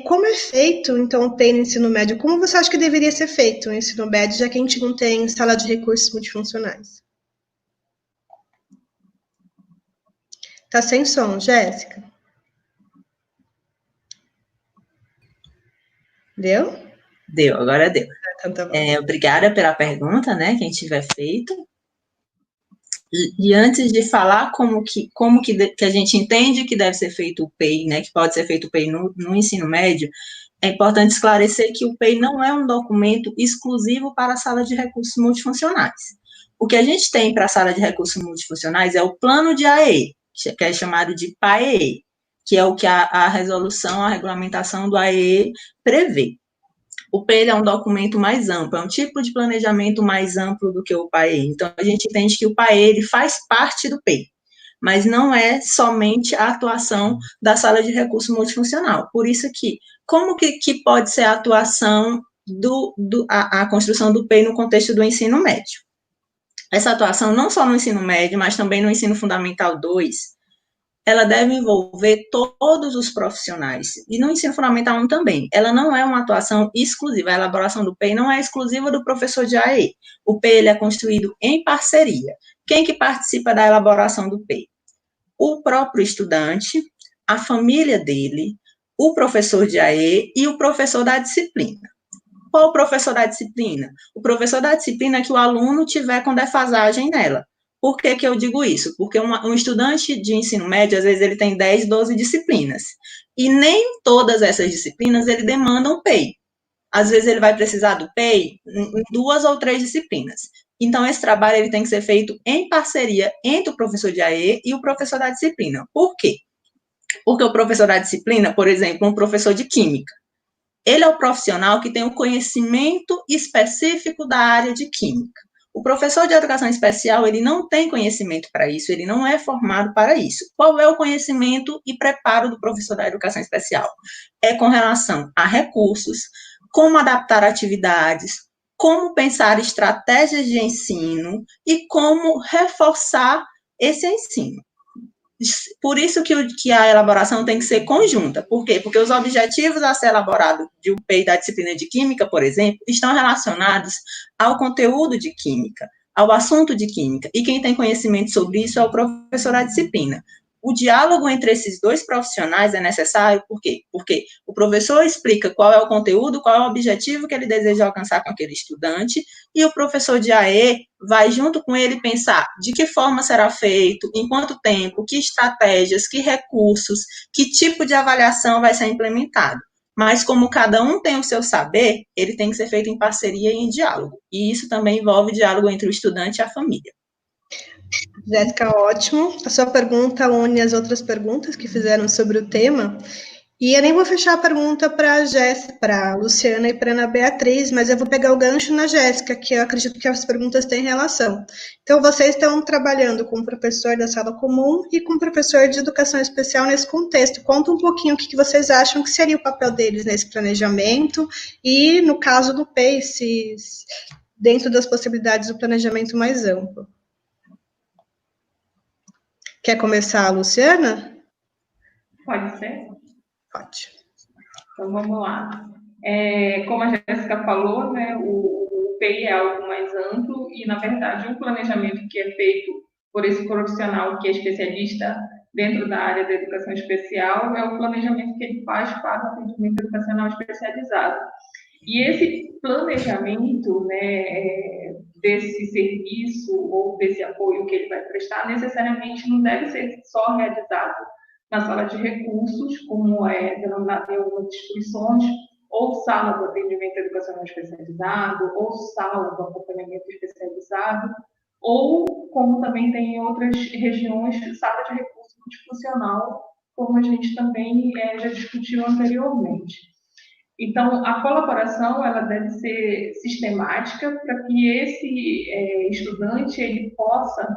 como é feito, então, o PEI no ensino médio? Como você acha que deveria ser feito o ensino médio, já que a gente não tem sala de recursos multifuncionais? Tá sem som, Jéssica? Deu? Deu, agora deu. Então, tá bom. Obrigada pela pergunta, né, quem tiver feito. E antes de falar como que a gente entende que deve ser feito o PEI, né, que pode ser feito o PEI no ensino médio, é importante esclarecer que o PEI não é um documento exclusivo para a sala de recursos multifuncionais. O que a gente tem para a sala de recursos multifuncionais é o plano de AE, que é chamado de PAEE, que é o que a resolução, a regulamentação do AE prevê. O PEI é um documento mais amplo, é um tipo de planejamento mais amplo do que o PAE. Então, a gente entende que o PAE ele faz parte do PEI, mas não é somente a atuação da sala de recurso multifuncional. Por isso que, como que pode ser a atuação a construção do PEI no contexto do ensino médio? Essa atuação, não só no ensino médio, mas também no ensino fundamental 2, ela deve envolver todos os profissionais, e no ensino fundamental 1 também. Ela não é uma atuação exclusiva, a elaboração do PEI não é exclusiva do professor de AE. O PEI ele é construído em parceria. Quem que participa da elaboração do PEI? O próprio estudante, a família dele, o professor de AE e o professor da disciplina. Qual o professor da disciplina? O professor da disciplina que o aluno tiver com defasagem nela. Por que eu digo isso? Porque um estudante de ensino médio, às vezes, ele tem 10, 12 disciplinas. E nem todas essas disciplinas ele demandam PEI. Às vezes, ele vai precisar do PEI em 2 ou 3 disciplinas. Então, esse trabalho ele tem que ser feito em parceria entre o professor de AE e o professor da disciplina. Por quê? Porque o professor da disciplina, por exemplo, um professor de química, ele é o profissional que tem o conhecimento específico da área de química. O professor de educação especial, ele não tem conhecimento para isso, ele não é formado para isso. Qual é o conhecimento e preparo do professor da educação especial? É com relação a recursos, como adaptar atividades, como pensar estratégias de ensino e como reforçar esse ensino. Por isso que a elaboração tem que ser conjunta. Por quê? Porque os objetivos a ser elaborado de um PEI da disciplina de química, por exemplo, estão relacionados ao conteúdo de química, ao assunto de química. E quem tem conhecimento sobre isso é o professor da disciplina. O diálogo entre esses dois profissionais é necessário, por quê? Porque o professor explica qual é o conteúdo, qual é o objetivo que ele deseja alcançar com aquele estudante, e o professor de AE vai junto com ele pensar de que forma será feito, em quanto tempo, que estratégias, que recursos, que tipo de avaliação vai ser implementado. Mas como cada um tem o seu saber, ele tem que ser feito em parceria e em diálogo. E isso também envolve diálogo entre o estudante e a família. Jéssica, ótimo. A sua pergunta une as outras perguntas que fizeram sobre o tema. E eu nem vou fechar a pergunta para a Jéssica, para a Luciana e para a Ana Beatriz, mas eu vou pegar o gancho na Jéssica, que eu acredito que as perguntas têm relação. Então, vocês estão trabalhando com o professor da sala comum e com o professor de educação especial nesse contexto. Conta um pouquinho o que vocês acham que seria o papel deles nesse planejamento e, no caso do PEI, dentro das possibilidades do planejamento mais amplo. Quer começar, Luciana? Pode ser? Pode. Então, vamos lá. Como a Jéssica falou, né, o PEI é algo mais amplo e, na verdade, um planejamento que é feito por esse profissional que é especialista dentro da área da educação especial é o planejamento que ele faz para o atendimento educacional especializado. E esse planejamento, né, desse serviço ou desse apoio que ele vai prestar, necessariamente não deve ser só realizado na sala de recursos, como é denominado em algumas instituições, ou sala do atendimento educacional especializado, ou sala do acompanhamento especializado, ou, como também tem em outras regiões, sala de recurso multifuncional, como a gente também já discutiu anteriormente. Então, a colaboração ela deve ser sistemática para que esse estudante ele possa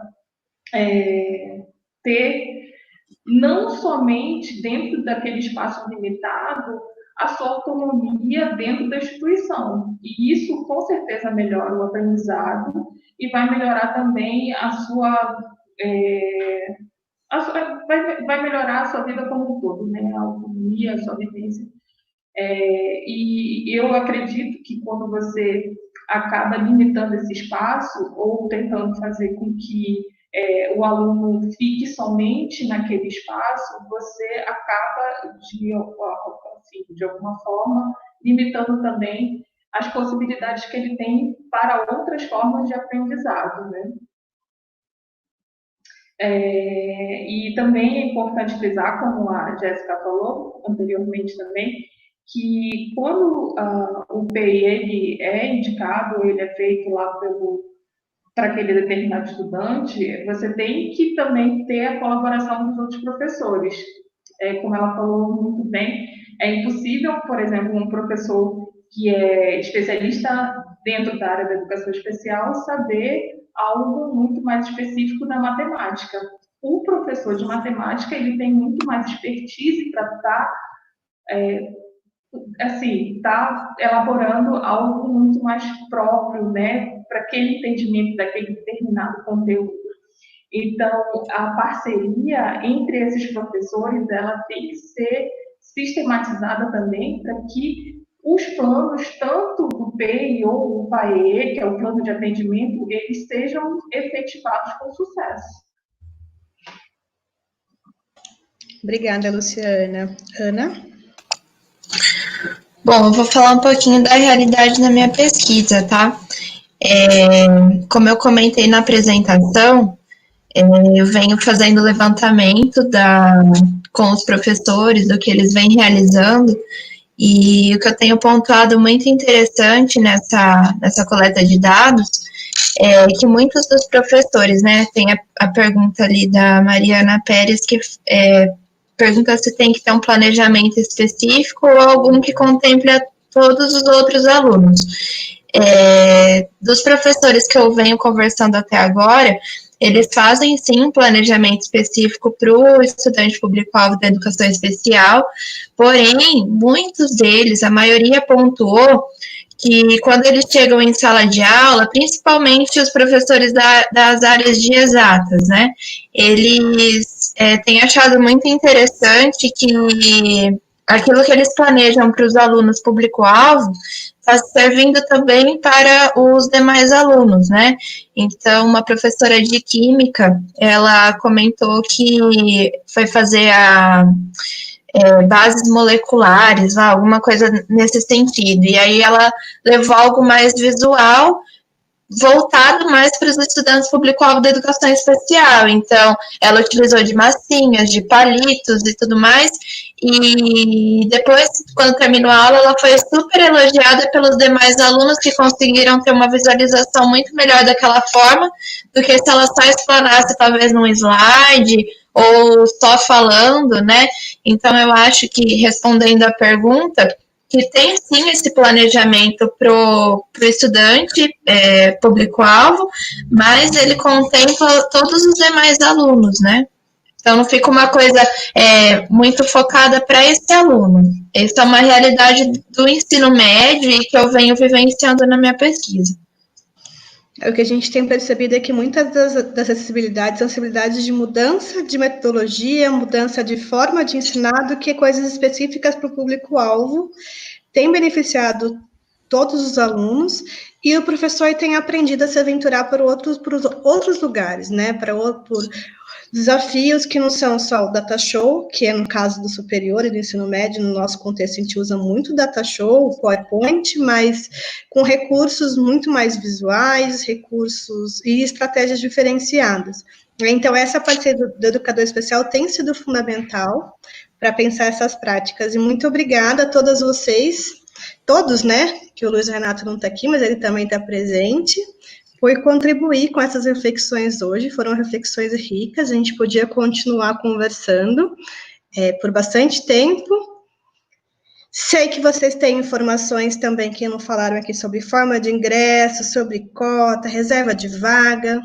ter, não somente dentro daquele espaço limitado, a sua autonomia dentro da instituição. E isso, com certeza, melhora o aprendizado e vai melhorar também vai melhorar a sua vida como um todo, né? A autonomia, a sua vivência. E eu acredito que quando você acaba limitando esse espaço ou tentando fazer com que o aluno fique somente naquele espaço, você acaba, de alguma forma, limitando também as possibilidades que ele tem para outras formas de aprendizado, né? E também é importante frisar, como a Jéssica falou anteriormente também, que quando o PEI ele é indicado, ele é feito lá para aquele determinado estudante, você tem que também ter a colaboração dos outros professores. Como ela falou muito bem, é impossível, por exemplo, um professor que é especialista dentro da área da educação especial saber algo muito mais específico da matemática. O professor de matemática ele tem muito mais expertise para estar está elaborando algo muito mais próprio, né, para aquele entendimento daquele determinado conteúdo. Então, a parceria entre esses professores, ela tem que ser sistematizada também para que os planos, tanto do PEI ou o PAE, que é o plano de atendimento, eles sejam efetivados com sucesso. Obrigada, Luciana. Ana? Bom, eu vou falar um pouquinho da realidade da minha pesquisa, tá? Como eu comentei na apresentação, eu venho fazendo levantamento com os professores do que eles vêm realizando, e o que eu tenho pontuado muito interessante nessa coleta de dados é que muitos dos professores, né, tem a pergunta ali da Mariana Pérez, que pergunta se tem que ter um planejamento específico ou algum que contemple a todos os outros alunos. Dos professores que eu venho conversando até agora, eles fazem sim um planejamento específico para o estudante público-alvo da educação especial, porém, muitos deles, a maioria pontuou que quando eles chegam em sala de aula, principalmente os professores das áreas de exatas, né, eles têm achado muito interessante que aquilo que eles planejam para os alunos público-alvo está servindo também para os demais alunos, né? Então, uma professora de química, ela comentou que foi fazer bases moleculares, alguma coisa nesse sentido, e aí ela levou algo mais visual, voltado mais para os estudantes público-alvo da educação especial. Então, ela utilizou de massinhas, de palitos e tudo mais, e depois, quando terminou a aula, ela foi super elogiada pelos demais alunos que conseguiram ter uma visualização muito melhor daquela forma do que se ela só explanasse, talvez, num slide ou só falando, né? Então, eu acho que, respondendo à pergunta, que tem sim esse planejamento para o estudante público-alvo, mas ele contempla todos os demais alunos, né? Então, não fica uma coisa muito focada para esse aluno. Essa é uma realidade do ensino médio e que eu venho vivenciando na minha pesquisa. O que a gente tem percebido é que muitas das acessibilidades são acessibilidades de mudança de metodologia, mudança de forma de ensinar, do que coisas específicas para o público-alvo. Tem beneficiado todos os alunos, e o professor tem aprendido a se aventurar por outros lugares, né, por desafios que não são só o data show, que é no caso do superior e do ensino médio, no nosso contexto a gente usa muito data show, o PowerPoint, mas com recursos muito mais visuais, recursos e estratégias diferenciadas. Então, essa parceria do educador especial tem sido fundamental para pensar essas práticas, e muito obrigada a todas vocês, todos, né, que o Luiz Renato não está aqui, mas ele também está presente, por contribuir com essas reflexões hoje. Foram reflexões ricas, a gente podia continuar conversando por bastante tempo. Sei que vocês têm informações também que não falaram aqui sobre forma de ingresso, sobre cota, reserva de vaga.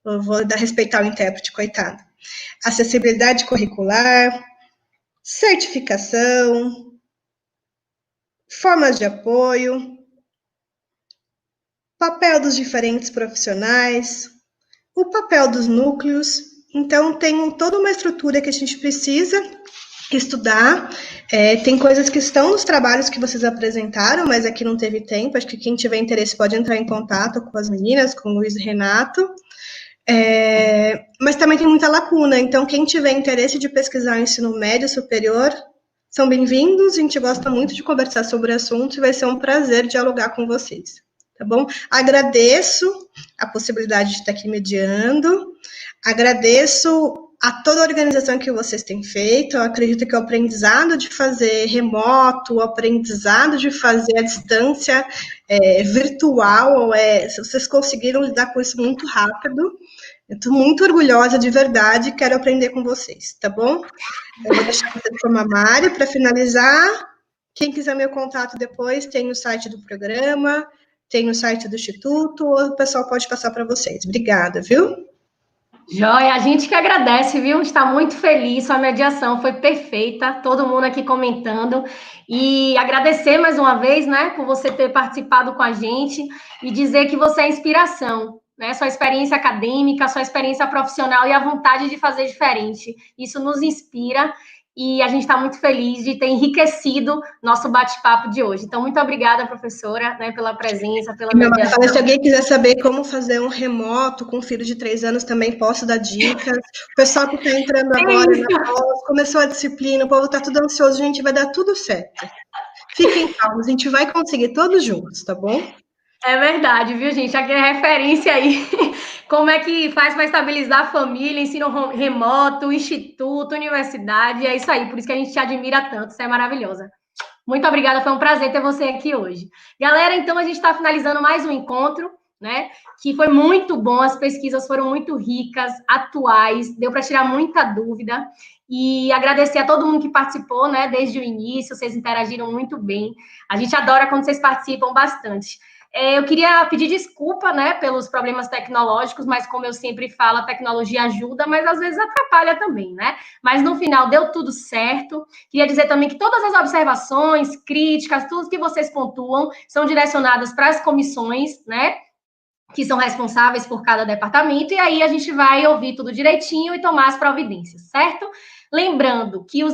Eu vou respeitar o intérprete, coitado. Acessibilidade curricular, certificação, formas de apoio, papel dos diferentes profissionais, o papel dos núcleos. Então, tem toda uma estrutura que a gente precisa estudar. Tem coisas que estão nos trabalhos que vocês apresentaram, mas aqui não teve tempo. Acho que quem tiver interesse pode entrar em contato com as meninas, com o Luiz e Renato. Mas também tem muita lacuna. Então, quem tiver interesse de pesquisar o ensino médio superior, são bem-vindos. A gente gosta muito de conversar sobre o assunto e vai ser um prazer dialogar com vocês. Tá bom? Agradeço a possibilidade de estar aqui mediando, agradeço a toda a organização que vocês têm feito. Eu acredito que o aprendizado de fazer remoto, o aprendizado de fazer à distância virtual, vocês conseguiram lidar com isso muito rápido. Eu estou muito orgulhosa, de verdade, quero aprender com vocês, tá bom? Eu vou deixar vocês com a Mari para finalizar. Quem quiser meu contato depois, tem o site do programa, tem no site do Instituto, ou o pessoal pode passar para vocês. Obrigada, viu? Joia, a gente que agradece, viu? Está muito feliz, sua mediação foi perfeita, todo mundo aqui comentando. E agradecer mais uma vez, né, por você ter participado com a gente e dizer que você é inspiração, né? Sua experiência acadêmica, sua experiência profissional e a vontade de fazer diferente. Isso nos inspira. E a gente está muito feliz de ter enriquecido nosso bate-papo de hoje. Então, muito obrigada, professora, né, pela presença, pela mediação. Se alguém quiser saber como fazer um remoto com um filho de 3 anos, também posso dar dicas. O pessoal que está entrando agora na pós, começou a disciplina, o povo está tudo ansioso, gente, vai dar tudo certo. Fiquem calmos, a gente vai conseguir todos juntos, tá bom? É verdade, viu, gente? Aqui é referência aí. Como é que faz para estabilizar a família, ensino remoto, instituto, universidade, é isso aí. Por isso que a gente te admira tanto, você é maravilhosa. Muito obrigada, foi um prazer ter você aqui hoje. Galera, então a gente está finalizando mais um encontro, né? Que foi muito bom, as pesquisas foram muito ricas, atuais, deu para tirar muita dúvida. E agradecer a todo mundo que participou, né? Desde o início, vocês interagiram muito bem. A gente adora quando vocês participam bastante. Eu queria pedir desculpa, né, pelos problemas tecnológicos, mas como eu sempre falo, a tecnologia ajuda, mas às vezes atrapalha também, né? Mas no final deu tudo certo. Queria dizer também que todas as observações, críticas, tudo que vocês pontuam são direcionadas para as comissões, né, que são responsáveis por cada departamento, e aí a gente vai ouvir tudo direitinho e tomar as providências, certo? Lembrando que o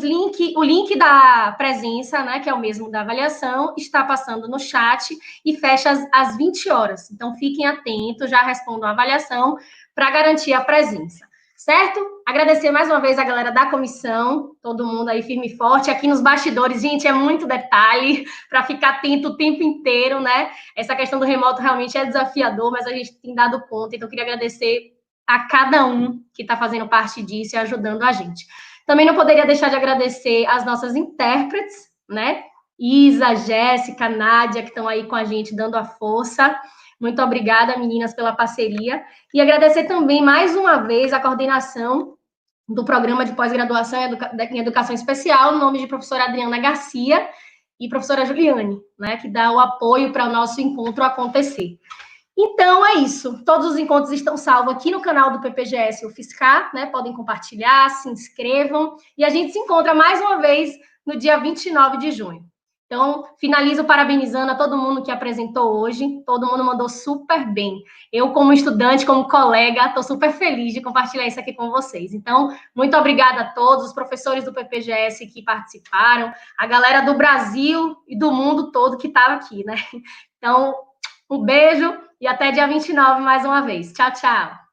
link da presença, né, que é o mesmo da avaliação, está passando no chat e fecha às 20 horas. Então, fiquem atentos, já respondam a avaliação para garantir a presença, certo? Agradecer mais uma vez a galera da comissão, todo mundo aí firme e forte. Aqui nos bastidores, gente, é muito detalhe para ficar atento o tempo inteiro, né? Essa questão do remoto realmente é desafiador, mas a gente tem dado conta. Então, eu queria agradecer a cada um que está fazendo parte disso e ajudando a gente. Também não poderia deixar de agradecer as nossas intérpretes, né? Isa, Jéssica, Nádia, que estão aí com a gente dando a força. Muito obrigada, meninas, pela parceria. E agradecer também, mais uma vez, a coordenação do programa de pós-graduação em Educação Especial, no nome de professora Adriana Garcia e professora Juliane, né? Que dá o apoio para o nosso encontro acontecer. Então, é isso. Todos os encontros estão salvos aqui no canal do PPGS UFSCar, né? Podem compartilhar, se inscrevam. E a gente se encontra mais uma vez no dia 29 de junho. Então, finalizo parabenizando a todo mundo que apresentou hoje, todo mundo mandou super bem. Eu, como estudante, como colega, estou super feliz de compartilhar isso aqui com vocês. Então, muito obrigada a todos, os professores do PPGS que participaram, a galera do Brasil e do mundo todo que estava aqui, né? Então, um beijo e até dia 29 mais uma vez. Tchau, tchau.